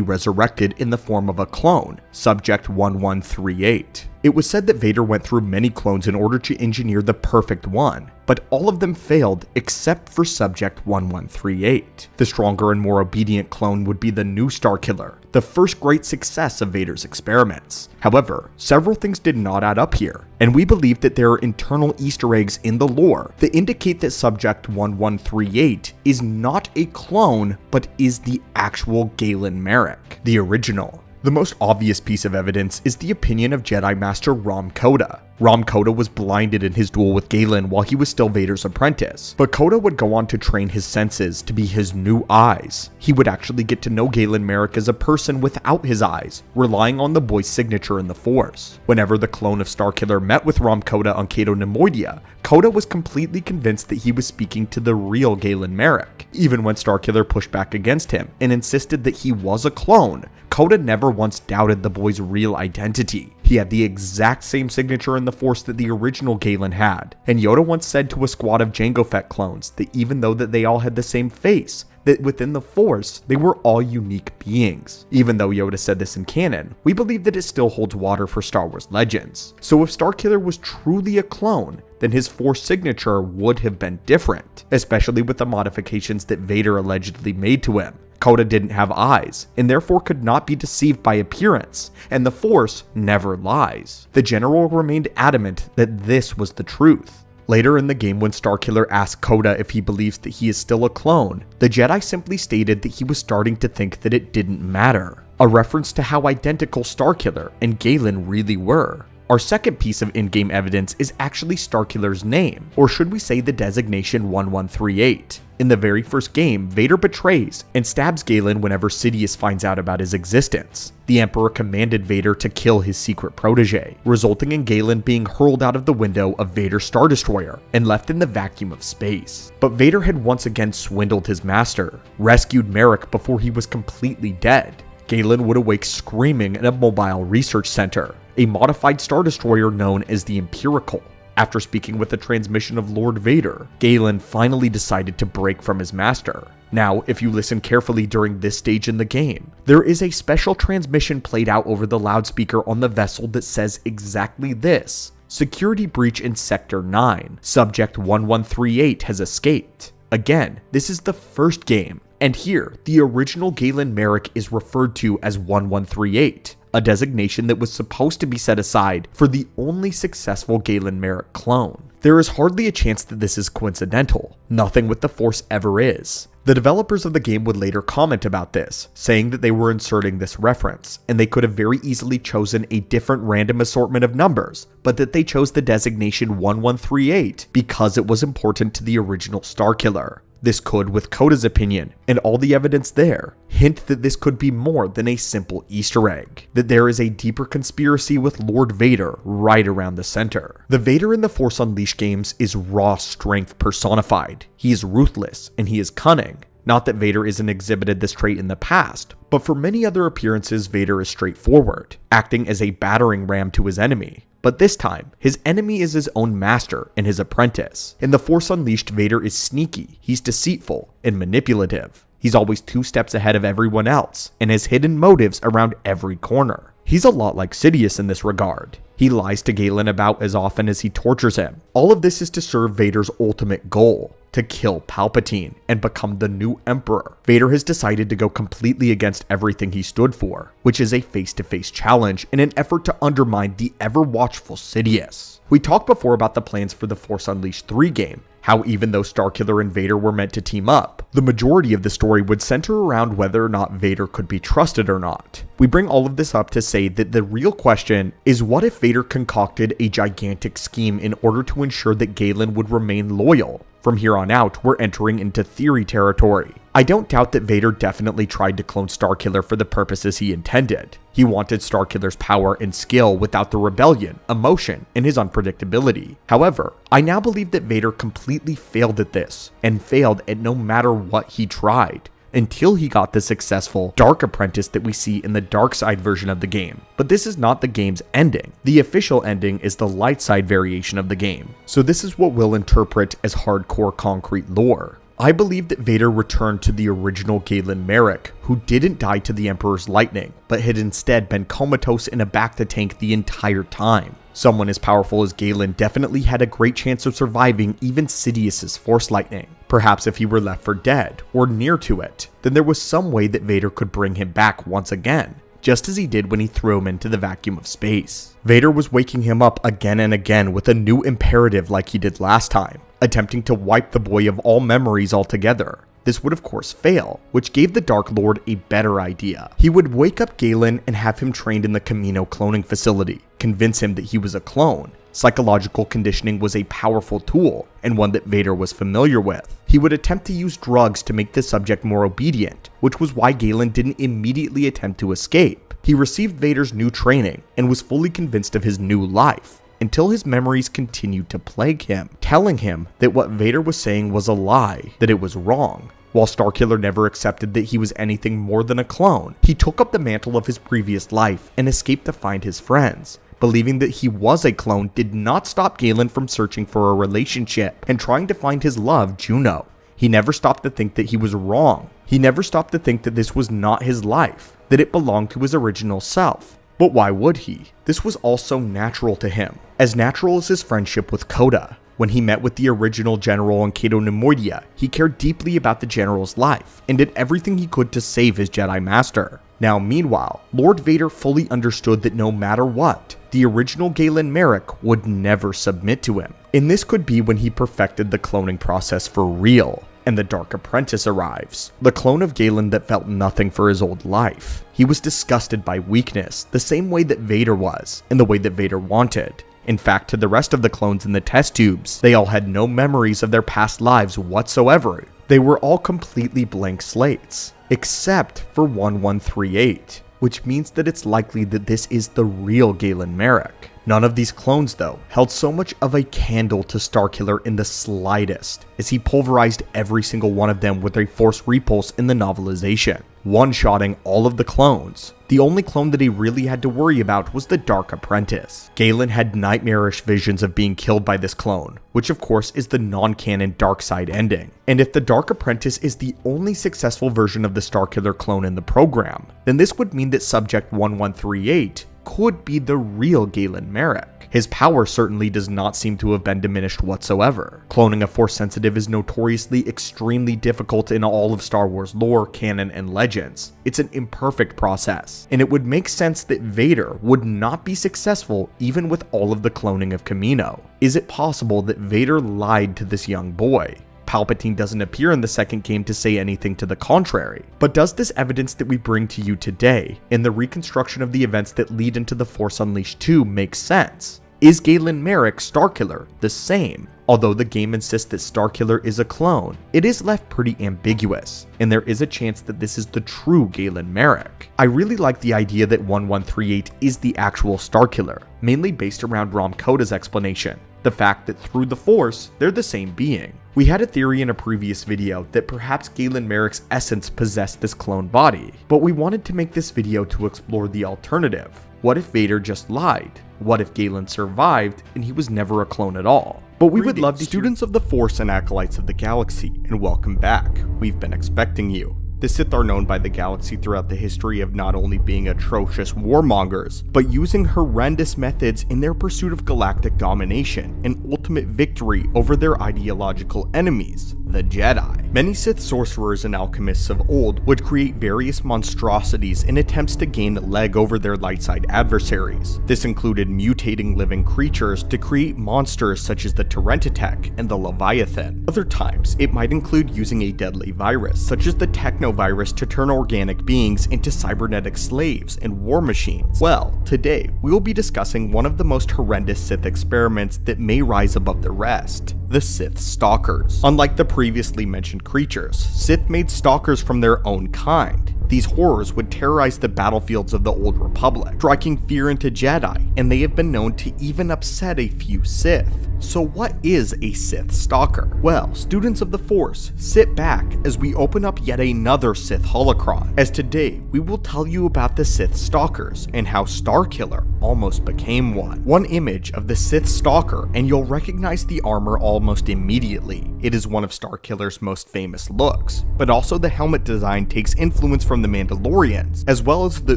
resurrected in the form of a clone, Subject 1138. It was said that Vader went through many clones in order to engineer the perfect one, but all of them failed except for Subject 1138. The stronger and more obedient clone would be the new Starkiller, the first great success of Vader's experiments. However, several things did not add up here, and we believe that there are internal Easter eggs in the lore that indicate that Subject 1138 is not a clone, but is the actual GALEN MAREK, the original. The most obvious piece of evidence is the opinion of Jedi Master Rom Koda. Rom Koda was blinded in his duel with GALEN while he was still Vader's apprentice, but Koda would go on to train his senses to be his new eyes. He would actually get to know GALEN MAREK as a person without his eyes, relying on the boy's signature in the Force. Whenever the clone of Starkiller met with Rom Koda on Cato Nemoidia, Koda was completely convinced that he was speaking to the real GALEN MAREK. Even when Starkiller pushed back against him and insisted that he was a clone, Koda never once doubted the boy's real identity. He had the exact same signature in the Force that the original GALEN had, and Yoda once said to a squad of Jango Fett clones that even though that they all had the same face, that within the Force, they were all unique beings. Even though Yoda said this in canon, we believe that it still holds water for Star Wars legends. So if Starkiller was truly a clone, then his Force signature would have been different, especially with the modifications that Vader allegedly made to him. Koda didn't have eyes, and therefore could not be deceived by appearance, and the Force never lies. The General remained adamant that this was the truth. Later in the game, when Starkiller asked Koda if he believes that he is still a clone, the Jedi simply stated that he was starting to think that it didn't matter, a reference to how identical Starkiller and GALEN really were. Our second piece of in-game evidence is actually Starkiller's name, or should we say the designation 1138. In the very first game, Vader betrays and stabs GALEN whenever Sidious finds out about his existence. The Emperor commanded Vader to kill his secret protege, resulting in GALEN being hurled out of the window of Vader's Star Destroyer and left in the vacuum of space. But Vader had once again swindled his master, rescued Marek before he was completely dead. GALEN would awake screaming in a mobile research center, a modified Star Destroyer known as the Empirical. After speaking with the transmission of Lord Vader, GALEN finally decided to break from his master. Now, if you listen carefully during this stage in the game, there is a special transmission played out over the loudspeaker on the vessel that says exactly this: Security breach in Sector 9. Subject 1138 has escaped. Again, this is the first game, and here, the original GALEN MAREK is referred to as 1138. A designation that was supposed to be set aside for the only successful GALEN MAREK clone. There is hardly a chance that this is coincidental. Nothing with the Force ever is. The developers of the game would later comment about this, saying that they were inserting this reference, and they could have very easily chosen a different random assortment of numbers, but that they chose the designation 1138 because it was important to the original Starkiller. This could, with Koda's opinion, and all the evidence there, hint that this could be more than a simple Easter egg, that there is a deeper conspiracy with Lord Vader right around the center. The Vader in the Force Unleashed games is raw strength personified. He is ruthless, and he is cunning. Not that Vader isn't exhibited this trait in the past, but for many other appearances, Vader is straightforward, acting as a battering ram to his enemy. But this time, his enemy is his own master and his apprentice. In The Force Unleashed, Vader is sneaky, he's deceitful, and manipulative. He's always 2 steps ahead of everyone else, and has hidden motives around every corner. He's a lot like Sidious in this regard. He lies to GALEN about as often as he tortures him. All of this is to serve Vader's ultimate goal, to kill Palpatine and become the new Emperor. Vader has decided to go completely against everything he stood for, which is a face-to-face challenge in an effort to undermine the ever-watchful Sidious. We talked before about the plans for the Force Unleashed 3 game, how even though Starkiller and Vader were meant to team up, the majority of the story would center around whether or not Vader could be trusted or not. We bring all of this up to say that the real question is, what if Vader concocted a gigantic scheme in order to ensure that GALEN would remain loyal? From here on out, we're entering into theory territory. I don't doubt that Vader definitely tried to clone Starkiller for the purposes he intended. He wanted Starkiller's power and skill without the rebellion, emotion, and his unpredictability. However, I now believe that Vader completely failed at this, and failed at no matter what he tried, until he got the successful Dark Apprentice that we see in the dark side version of the game. But this is not the game's ending. The official ending is the light side variation of the game. So this is what we'll interpret as hardcore concrete lore. I believe that Vader returned to the original GALEN MAREK, who didn't die to the Emperor's lightning, but had instead been comatose in a bacta-tank the entire time. Someone as powerful as Galen definitely had a great chance of surviving even Sidious's Force Lightning. Perhaps if he were left for dead, or near to it, then there was some way that Vader could bring him back once again, just as he did when he threw him into the vacuum of space. Vader was waking him up again and again with a new imperative like he did last time, attempting to wipe the boy of all memories altogether. This would of course fail, which gave the Dark Lord a better idea. He would wake up Galen and have him trained in the Camino cloning facility, convince him that he was a clone. Psychological conditioning was a powerful tool, and one that Vader was familiar with. He would attempt to use drugs to make the subject more obedient, which was why Galen didn't immediately attempt to escape. He received Vader's new training, and was fully convinced of his new life, until his memories continued to plague him, telling him that what Vader was saying was a lie, that it was wrong. While Starkiller never accepted that he was anything more than a clone, he took up the mantle of his previous life and escaped to find his friends. Believing that he was a clone did not stop Galen from searching for a relationship and trying to find his love, Juno. He never stopped to think that he was wrong. He never stopped to think that this was not his life, that it belonged to his original self. But why would he? This was all so natural to him, as natural as his friendship with Coda. When he met with the original general on Cato Nemoidia, he cared deeply about the general's life, and did everything he could to save his Jedi Master. Now meanwhile, Lord Vader fully understood that no matter what, the original GALEN MAREK would never submit to him. And this could be when he perfected the cloning process for real, and the Dark Apprentice arrives. The clone of Galen that felt nothing for his old life. He was disgusted by weakness, the same way that Vader was, and the way that Vader wanted. In fact, to the rest of the clones in the test tubes, they all had no memories of their past lives whatsoever. They were all completely blank slates, except for 1138, which means that it's likely that this is the real GALEN MAREK. None of these clones, though, held so much of a candle to Starkiller in the slightest, as he pulverized every single one of them with a force repulse in the novelization, one-shotting all of the clones. The only clone that he really had to worry about was the Dark Apprentice. Galen had nightmarish visions of being killed by this clone, which of course is the non-canon dark side ending. And if the Dark Apprentice is the only successful version of the Starkiller clone in the program, then this would mean that Subject 1138 could be the real GALEN MAREK. His power certainly does not seem to have been diminished whatsoever. Cloning a Force sensitive is notoriously extremely difficult in all of Star Wars lore, canon, and legends. It's an imperfect process, and it would make sense that Vader would not be successful even with all of the cloning of Camino. Is it possible that Vader lied to this young boy? Palpatine doesn't appear in the second game to say anything to the contrary. But does this evidence that we bring to you today, in the reconstruction of the events that lead into The Force Unleashed 2, make sense? Is GALEN MAREK Starkiller the same? Although the game insists that Starkiller is a clone, it is left pretty ambiguous, and there is a chance that this is the true GALEN MAREK. I really like the idea that 1138 is the actual Starkiller, mainly based around Rom Koda's explanation, the fact that through the Force, they're the same being. We had a theory in a previous video that perhaps GALEN MAREK's essence possessed this clone body, but we wanted to make this video to explore the alternative. What if Vader just lied? What if Galen survived and he was never a clone at all? But we would love to students of the Force and acolytes of the galaxy, and welcome back. We've been expecting you. The Sith are known by the galaxy throughout the history of not only being atrocious warmongers, but using horrendous methods in their pursuit of galactic domination and ultimate victory over their ideological enemies, the Jedi. Many Sith sorcerers and alchemists of old would create various monstrosities in attempts to gain leg over their light side adversaries. This included mutating living creatures to create monsters such as the Terentatek and the Leviathan. Other times, it might include using a deadly virus such as the Technovirus to turn organic beings into cybernetic slaves and war machines. Well, today we will be discussing one of the most horrendous Sith experiments that may rise above the rest, the Sith Stalkers. Unlike the previously mentioned creatures, Sith made stalkers from their own kind. These horrors would terrorize the battlefields of the Old Republic, striking fear into Jedi, and they have been known to even upset a few Sith. So what is a Sith Stalker? Well, students of the Force, sit back as we open up yet another Sith holocron, as today we will tell you about the Sith Stalkers and how Starkiller almost became one. One image of the Sith Stalker and you'll recognize the armor almost immediately. It is one of Starkiller's most famous looks, but also the helmet design takes influence from the Mandalorians, as well as the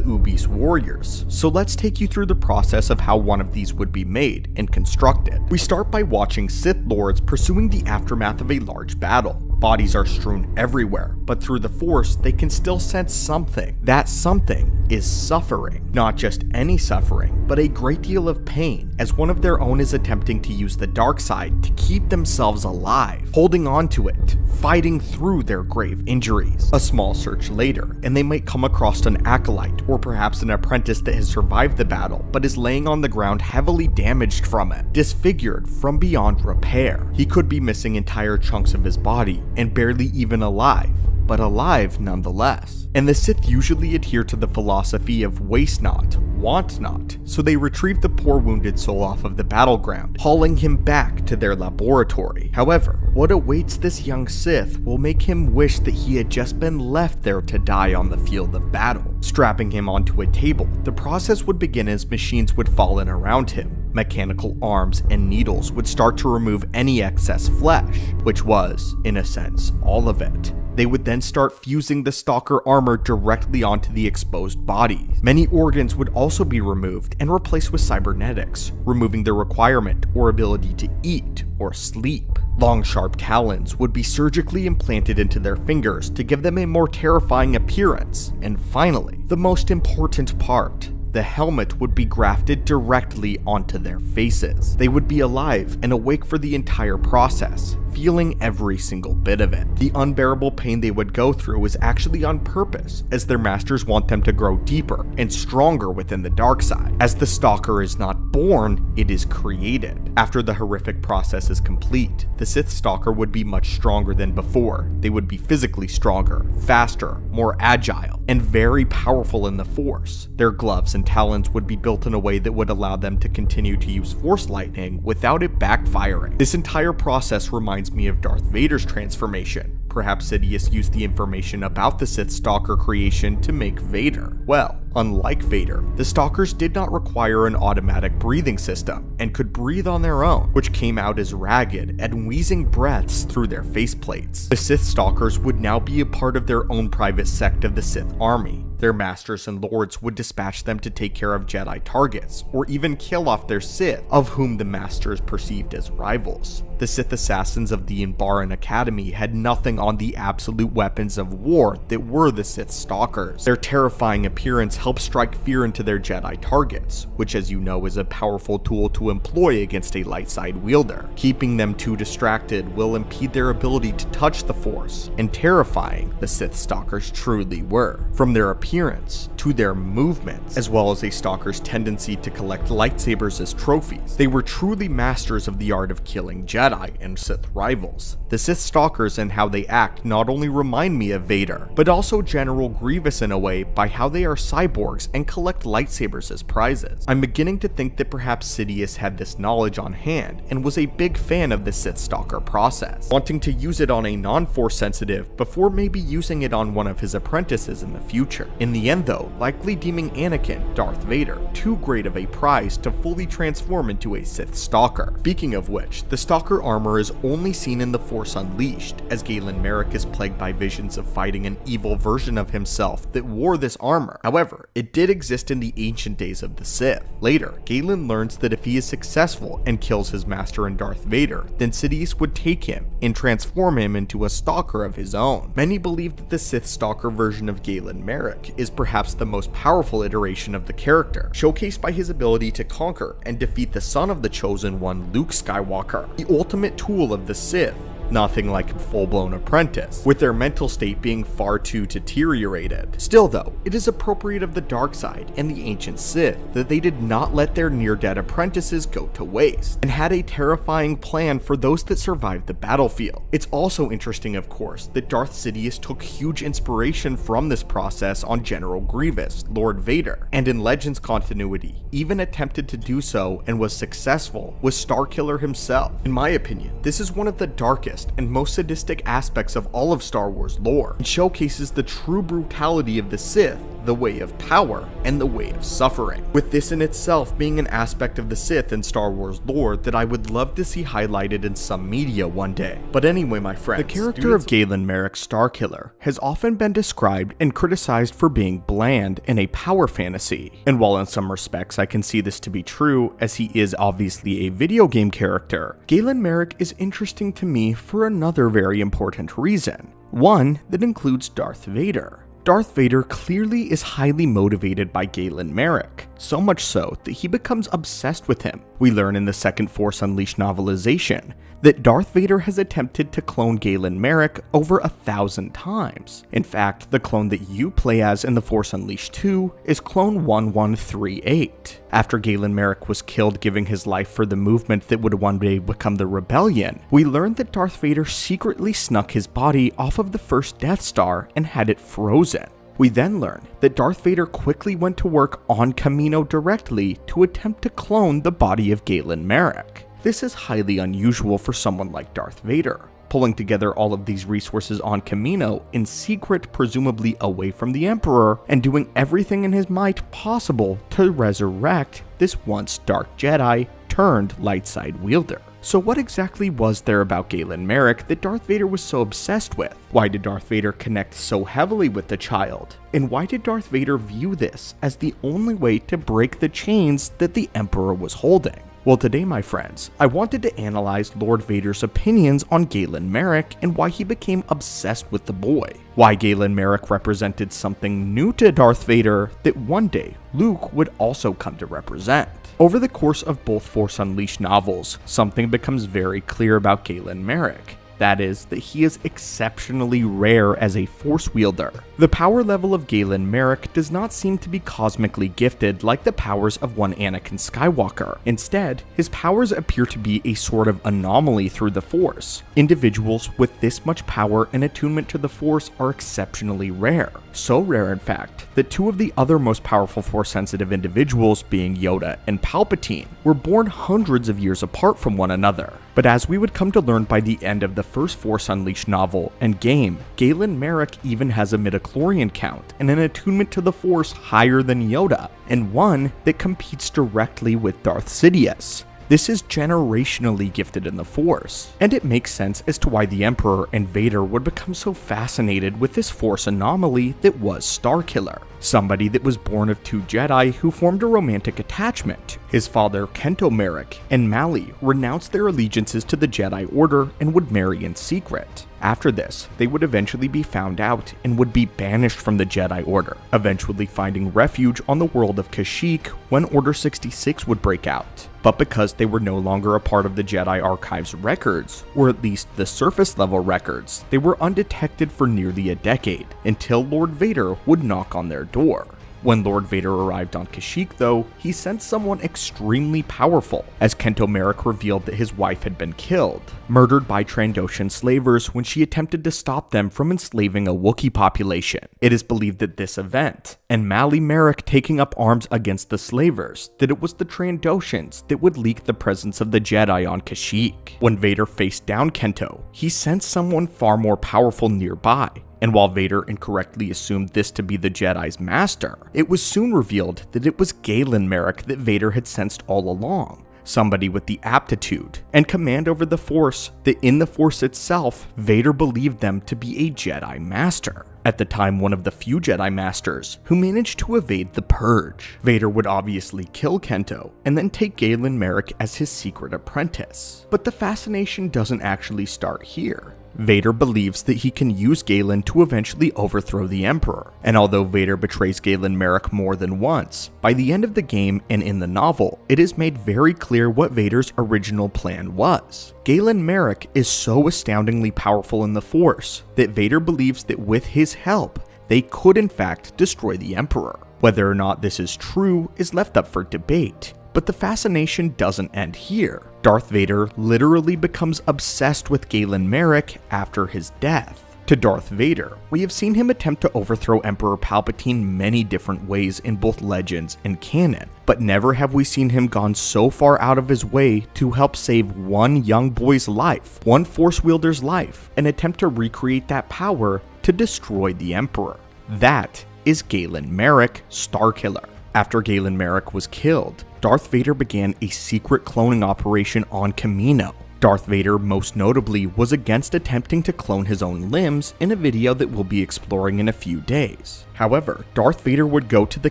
Ubi's warriors. So let's take you through the process of how one of these would be made and constructed. We start by watching Sith Lords pursuing the aftermath of a large battle. Bodies are strewn everywhere, but through the Force, they can still sense something. That something is suffering. Not just any suffering, but a great deal of pain, as one of their own is attempting to use the dark side to keep themselves alive, holding on to it, fighting through their grave injuries. A small search later, and they might come across an acolyte, or perhaps an apprentice that has survived the battle, but is laying on the ground heavily damaged from it, disfigured from beyond repair. He could be missing entire chunks of his body, and barely even alive, but alive nonetheless. And the Sith usually adhere to the philosophy of waste not, want not, so they retrieve the poor wounded soul off of the battleground, hauling him back to their laboratory. However, what awaits this young Sith will make him wish that he had just been left there to die on the field of battle. Strapping him onto a table, the process would begin as machines would fall in around him. Mechanical arms and needles would start to remove any excess flesh, which was, in a sense, all of it. They would then start fusing the Stalker armor directly onto the exposed bodies. Many organs would also be removed and replaced with cybernetics, removing their requirement or ability to eat or sleep. Long sharp talons would be surgically implanted into their fingers to give them a more terrifying appearance. And finally, the most important part, the helmet would be grafted directly onto their faces. They would be alive and awake for the entire process, feeling every single bit of it. The unbearable pain they would go through is actually on purpose, as their masters want them to grow deeper and stronger within the dark side. As the Stalker is not born, it is created. After the horrific process is complete, the Sith Stalker would be much stronger than before. They would be physically stronger, faster, more agile, and very powerful in the Force. Their gloves and talons would be built in a way that would allow them to continue to use Force lightning without it backfiring. This entire process reminds me of Darth Vader's transformation. Perhaps Sidious used the information about the Sith Stalker creation to make Vader. Well, unlike Vader, the Stalkers did not require an automatic breathing system and could breathe on their own, which came out as ragged and wheezing breaths through their faceplates. The Sith Stalkers would now be a part of their own private sect of the Sith army. Their masters and lords would dispatch them to take care of Jedi targets, or even kill off their Sith, of whom the masters perceived as rivals. The Sith assassins of the Anbaran Academy had nothing on the absolute weapons of war that were the Sith Stalkers. Their terrifying appearance helped strike fear into their Jedi targets, which, as you know, is a powerful tool to employ against a light side wielder. Keeping them too distracted will impede their ability to touch the Force, and terrifying the Sith Stalkers truly were. From their appearance to their movements, as well as a Stalker's tendency to collect lightsabers as trophies, they were truly masters of the art of killing Jedi and Sith rivals. The Sith Stalkers and how they act not only remind me of Vader, but also General Grievous in a way by how they are cyborgs and collect lightsabers as prizes. I'm beginning to think that perhaps Sidious had this knowledge on hand and was a big fan of the Sith Stalker process, wanting to use it on a non-Force sensitive before maybe using it on one of his apprentices in the future. In the end though, likely deeming Anakin, Darth Vader, too great of a prize to fully transform into a Sith Stalker. Speaking of which, the Stalker armor is only seen in The Force Unleashed, as GALEN MAREK is plagued by visions of fighting an evil version of himself that wore this armor. However, it did exist in the ancient days of the Sith. Later, GALEN learns that if he is successful and kills his master and Darth Vader, then Sidious would take him and transform him into a Stalker of his own. Many believe that the Sith Stalker version of GALEN MAREK is perhaps the most powerful iteration of the character, showcased by his ability to conquer and defeat the son of the Chosen One, Luke Skywalker. The ultimate tool of the Sith nothing like a full-blown apprentice, with their mental state being far too deteriorated. Still though, it is appropriate of the dark side and the ancient Sith that they did not let their near-dead apprentices go to waste, and had a terrifying plan for those that survived the battlefield. It's also interesting, of course, that Darth Sidious took huge inspiration from this process on General Grievous, Lord Vader, and in Legends continuity, even attempted to do so and was successful with Starkiller himself. In my opinion, this is one of the darkest and most sadistic aspects of all of Star Wars lore, and showcases the true brutality of the Sith, the way of power, and the way of suffering, with this in itself being an aspect of the Sith in Star Wars lore that I would love to see highlighted in some media one day. But anyway, my friends, the character of GALEN MAREK, Starkiller, has often been described and criticized for being bland and a power fantasy, and while in some respects I can see this to be true, as he is obviously a video game character, GALEN MAREK is interesting to me for another very important reason, one that includes Darth Vader. Darth Vader clearly is highly motivated by GALEN MAREK, so much so that he becomes obsessed with him. We learn in the second Force Unleashed novelization that Darth Vader has attempted to clone GALEN MAREK over 1,000 times. In fact, the clone that you play as in the Force Unleashed 2 is clone 1138. After GALEN MAREK was killed giving his life for the movement that would one day become the Rebellion, we learned that Darth Vader secretly snuck his body off of the first Death Star and had it frozen. We then learn that Darth Vader quickly went to work on Kamino directly to attempt to clone the body of GALEN MAREK. This is highly unusual for someone like Darth Vader, pulling together all of these resources on Kamino in secret, presumably away from the Emperor, and doing everything in his might possible to resurrect this once dark Jedi turned light side wielder. So what exactly was there about GALEN MAREK that Darth Vader was so obsessed with? Why did Darth Vader connect so heavily with the child? And why did Darth Vader view this as the only way to break the chains that the Emperor was holding? Well, today, my friends, I wanted to analyze Lord Vader's opinions on GALEN MAREK and why he became obsessed with the boy. Why GALEN MAREK represented something new to Darth Vader that one day Luke would also come to represent. Over the course of both Force Unleashed novels, something becomes very clear about GALEN MAREK. That is, that he is exceptionally rare as a Force wielder. The power level of GALEN MAREK does not seem to be cosmically gifted like the powers of one Anakin Skywalker. Instead, his powers appear to be a sort of anomaly through the Force. Individuals with this much power and attunement to the Force are exceptionally rare. So rare, in fact, that two of the other most powerful Force-sensitive individuals, being Yoda and Palpatine, were born hundreds of years apart from one another. But as we would come to learn by the end of the first Force Unleashed novel and game, GALEN MAREK even has a midichlorian count and an attunement to the Force higher than Yoda, and one that competes directly with Darth Sidious. This is generationally gifted in the Force, and it makes sense as to why the Emperor and Vader would become so fascinated with this Force anomaly that was Starkiller, somebody that was born of two Jedi who formed a romantic attachment. His father, Kento Marek, and Mali renounced their allegiances to the Jedi Order and would marry in secret. After this, they would eventually be found out and would be banished from the Jedi Order, eventually finding refuge on the world of Kashyyyk when Order 66 would break out. But because they were no longer a part of the Jedi Archive's records, or at least the surface level records, they were undetected for nearly a decade, until Lord Vader would knock on their door. When Lord Vader arrived on Kashyyyk, though, he sent someone extremely powerful, as Kento Marek revealed that his wife had been killed, murdered by Trandoshan slavers when she attempted to stop them from enslaving a Wookiee population. It is believed that this event, and Mali Marek taking up arms against the slavers, that it was the Trandoshans that would leak the presence of the Jedi on Kashyyyk. When Vader faced down Kento, he sent someone far more powerful nearby. And while Vader incorrectly assumed this to be the Jedi's master, it was soon revealed that it was GALEN MAREK that Vader had sensed all along. Somebody with the aptitude and command over the Force that in the Force itself, Vader believed them to be a Jedi Master. At the time, one of the few Jedi Masters who managed to evade the Purge. Vader would obviously kill Kento and then take GALEN MAREK as his secret apprentice. But the fascination doesn't actually start here. Vader believes that he can use Galen to eventually overthrow the Emperor, and although Vader betrays Galen Marek more than once, by the end of the game and in the novel, it is made very clear what Vader's original plan was. Galen Marek is so astoundingly powerful in the Force that Vader believes that with his help, they could in fact destroy the Emperor. Whether or not this is true is left up for debate, but the fascination doesn't end here. Darth Vader literally becomes obsessed with Galen Marek after his death. To Darth Vader, we have seen him attempt to overthrow Emperor Palpatine many different ways in both Legends and canon, but never have we seen him gone so far out of his way to help save one young boy's life, one Force wielder's life, and attempt to recreate that power to destroy the Emperor. That is Galen Marek, Starkiller. After Galen Marek was killed, Darth Vader began a secret cloning operation on Kamino. Darth Vader most notably was against attempting to clone his own limbs in a video that we'll be exploring in a few days. However, Darth Vader would go to the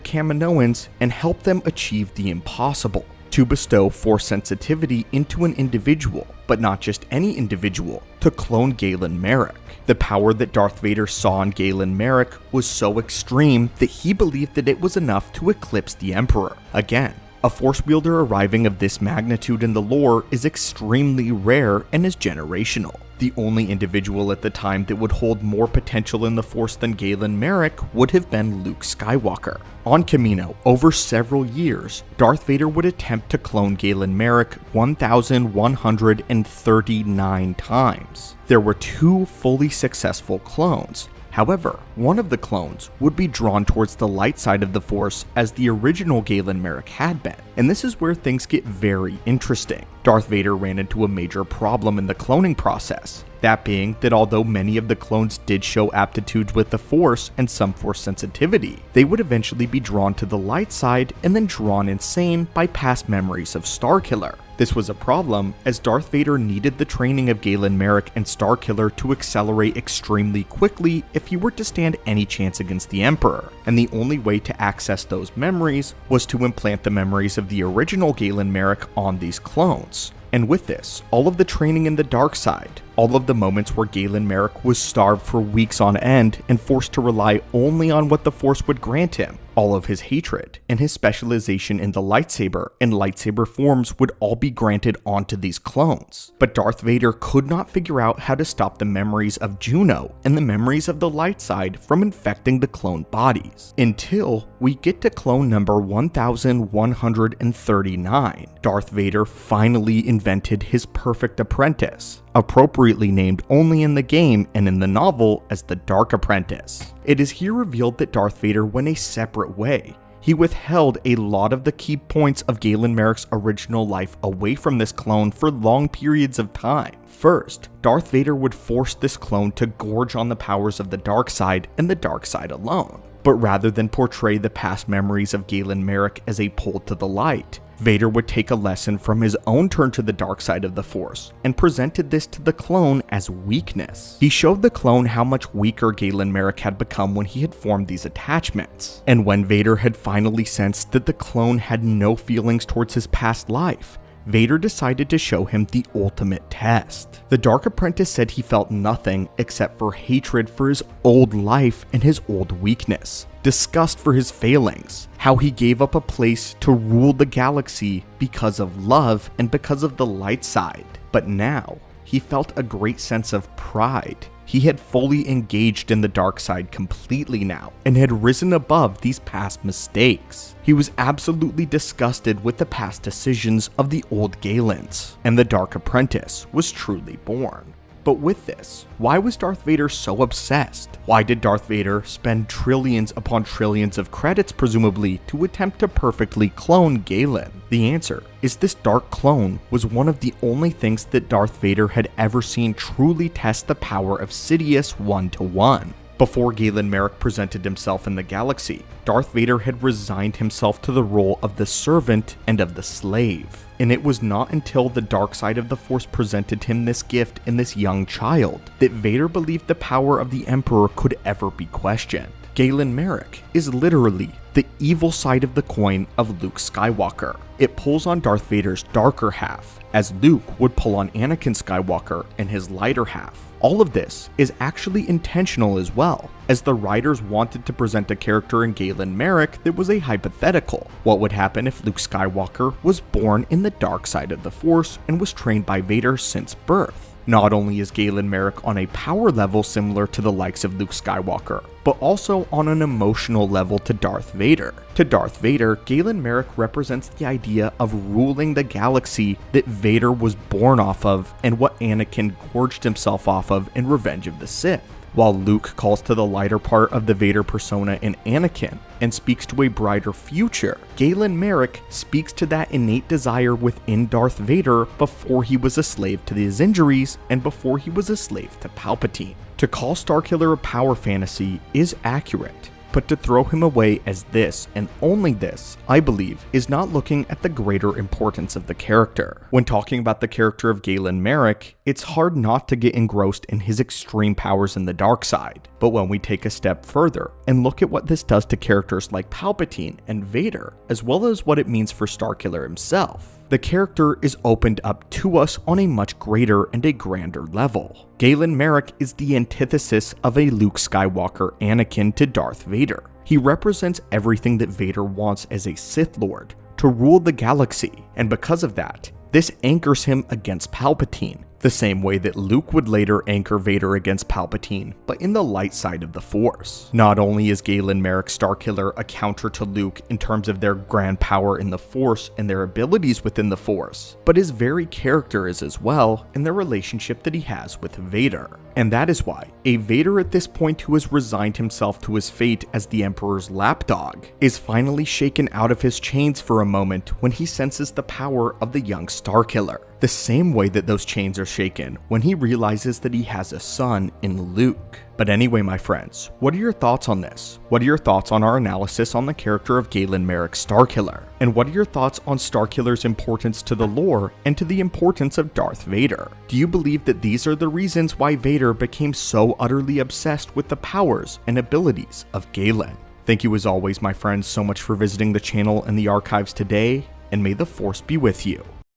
Kaminoans and help them achieve the impossible, to bestow Force sensitivity into an individual, but not just any individual, to clone Galen Marek. The power that Darth Vader saw in Galen Marek was so extreme that he believed that it was enough to eclipse the Emperor. Again, a Force wielder arriving of this magnitude in the lore is extremely rare and is generational. The only individual at the time that would hold more potential in the Force than Galen Marek would have been Luke Skywalker. On Kamino, over several years, Darth Vader would attempt to clone Galen Marek 1,139 times. There were 2 fully successful clones. However, one of the clones would be drawn towards the light side of the Force as the original Galen Marek had been, and this is where things get very interesting. Darth Vader ran into a major problem in the cloning process, that being that although many of the clones did show aptitudes with the Force and some Force sensitivity, they would eventually be drawn to the light side and then drawn insane by past memories of Starkiller. This was a problem, as Darth Vader needed the training of Galen Marek and Starkiller to accelerate extremely quickly if he were to stand any chance against the Emperor, and the only way to access those memories was to implant the memories of the original Galen Marek on these clones. And with this, all of the training in the dark side, all of the moments where Galen Marek was starved for weeks on end and forced to rely only on what the Force would grant him, all of his hatred, and his specialization in the lightsaber and lightsaber forms would all be granted onto these clones. But Darth Vader could not figure out how to stop the memories of Juno and the memories of the light side from infecting the clone bodies, until we get to clone number 1139. Darth Vader finally invented his perfect apprentice, appropriately named only in the game and in the novel as the Dark Apprentice. It is here revealed that Darth Vader went a separate way. He withheld a lot of the key points of Galen Marek's original life away from this clone for long periods of time. First, Darth Vader would force this clone to gorge on the powers of the dark side and the dark side alone. But rather than portray the past memories of Galen Marek as a pull to the light, Vader would take a lesson from his own turn to the dark side of the Force and presented this to the clone as weakness. He showed the clone how much weaker Galen Marek had become when he had formed these attachments. And when Vader had finally sensed that the clone had no feelings towards his past life, Vader decided to show him the ultimate test. The Dark Apprentice said he felt nothing except for hatred for his old life and his old weakness, disgust for his failings, how he gave up a place to rule the galaxy because of love and because of the light side. But now, he felt a great sense of pride. He had fully engaged in the dark side completely now, and had risen above these past mistakes. He was absolutely disgusted with the past decisions of the old Galens, and the Dark Apprentice was truly born. But with this, why was Darth Vader so obsessed? Why did Darth Vader spend trillions upon trillions of credits, presumably, to attempt to perfectly clone Galen? The answer is this dark clone was one of the only things that Darth Vader had ever seen truly test the power of Sidious 1-to-1. Before Galen Marek presented himself in the galaxy, Darth Vader had resigned himself to the role of the servant and of the slave. And it was not until the dark side of the Force presented him this gift in this young child that Vader believed the power of the Emperor could ever be questioned. Galen Marek is literally the evil side of the coin of Luke Skywalker. It pulls on Darth Vader's darker half, as Luke would pull on Anakin Skywalker and his lighter half. All of this is actually intentional as well, as the writers wanted to present a character in Galen Marek that was a hypothetical. What would happen if Luke Skywalker was born in the dark side of the Force and was trained by Vader since birth? Not only is Galen Marek on a power level similar to the likes of Luke Skywalker, but also on an emotional level to Darth Vader. To Darth Vader, Galen Marek represents the idea of ruling the galaxy that Vader was born off of and what Anakin gorged himself off of in Revenge of the Sith. While Luke calls to the lighter part of the Vader persona in Anakin and speaks to a brighter future, Galen Marek speaks to that innate desire within Darth Vader before he was a slave to his injuries and before he was a slave to Palpatine. To call Starkiller a power fantasy is accurate, but to throw him away as this and only this, I believe, is not looking at the greater importance of the character. When talking about the character of Galen Marek, it's hard not to get engrossed in his extreme powers in the dark side. But when we take a step further and look at what this does to characters like Palpatine and Vader, as well as what it means for Starkiller himself, the character is opened up to us on a much greater and a grander level. Galen Marek is the antithesis of a Luke Skywalker Anakin to Darth Vader. He represents everything that Vader wants as a Sith Lord, to rule the galaxy, and because of that, this anchors him against Palpatine, the same way that Luke would later anchor Vader against Palpatine, but in the light side of the Force. Not only is Galen Marek Starkiller a counter to Luke in terms of their grand power in the Force and their abilities within the Force, but his very character is as well in the relationship that he has with Vader. And that is why a Vader at this point who has resigned himself to his fate as the Emperor's lapdog is finally shaken out of his chains for a moment when he senses the power of the young Starkiller. The same way that those chains are shaken when he realizes that he has a son in Luke. But anyway, my friends, what are your thoughts on this? What are your thoughts on our analysis on the character of Galen Marek Starkiller? And what are your thoughts on Starkiller's importance to the lore and to the importance of Darth Vader? Do you believe that these are the reasons why Vader became so utterly obsessed with the powers and abilities of Galen? Thank you as always, my friends, so much for visiting the channel and the archives today, and may the Force be with you.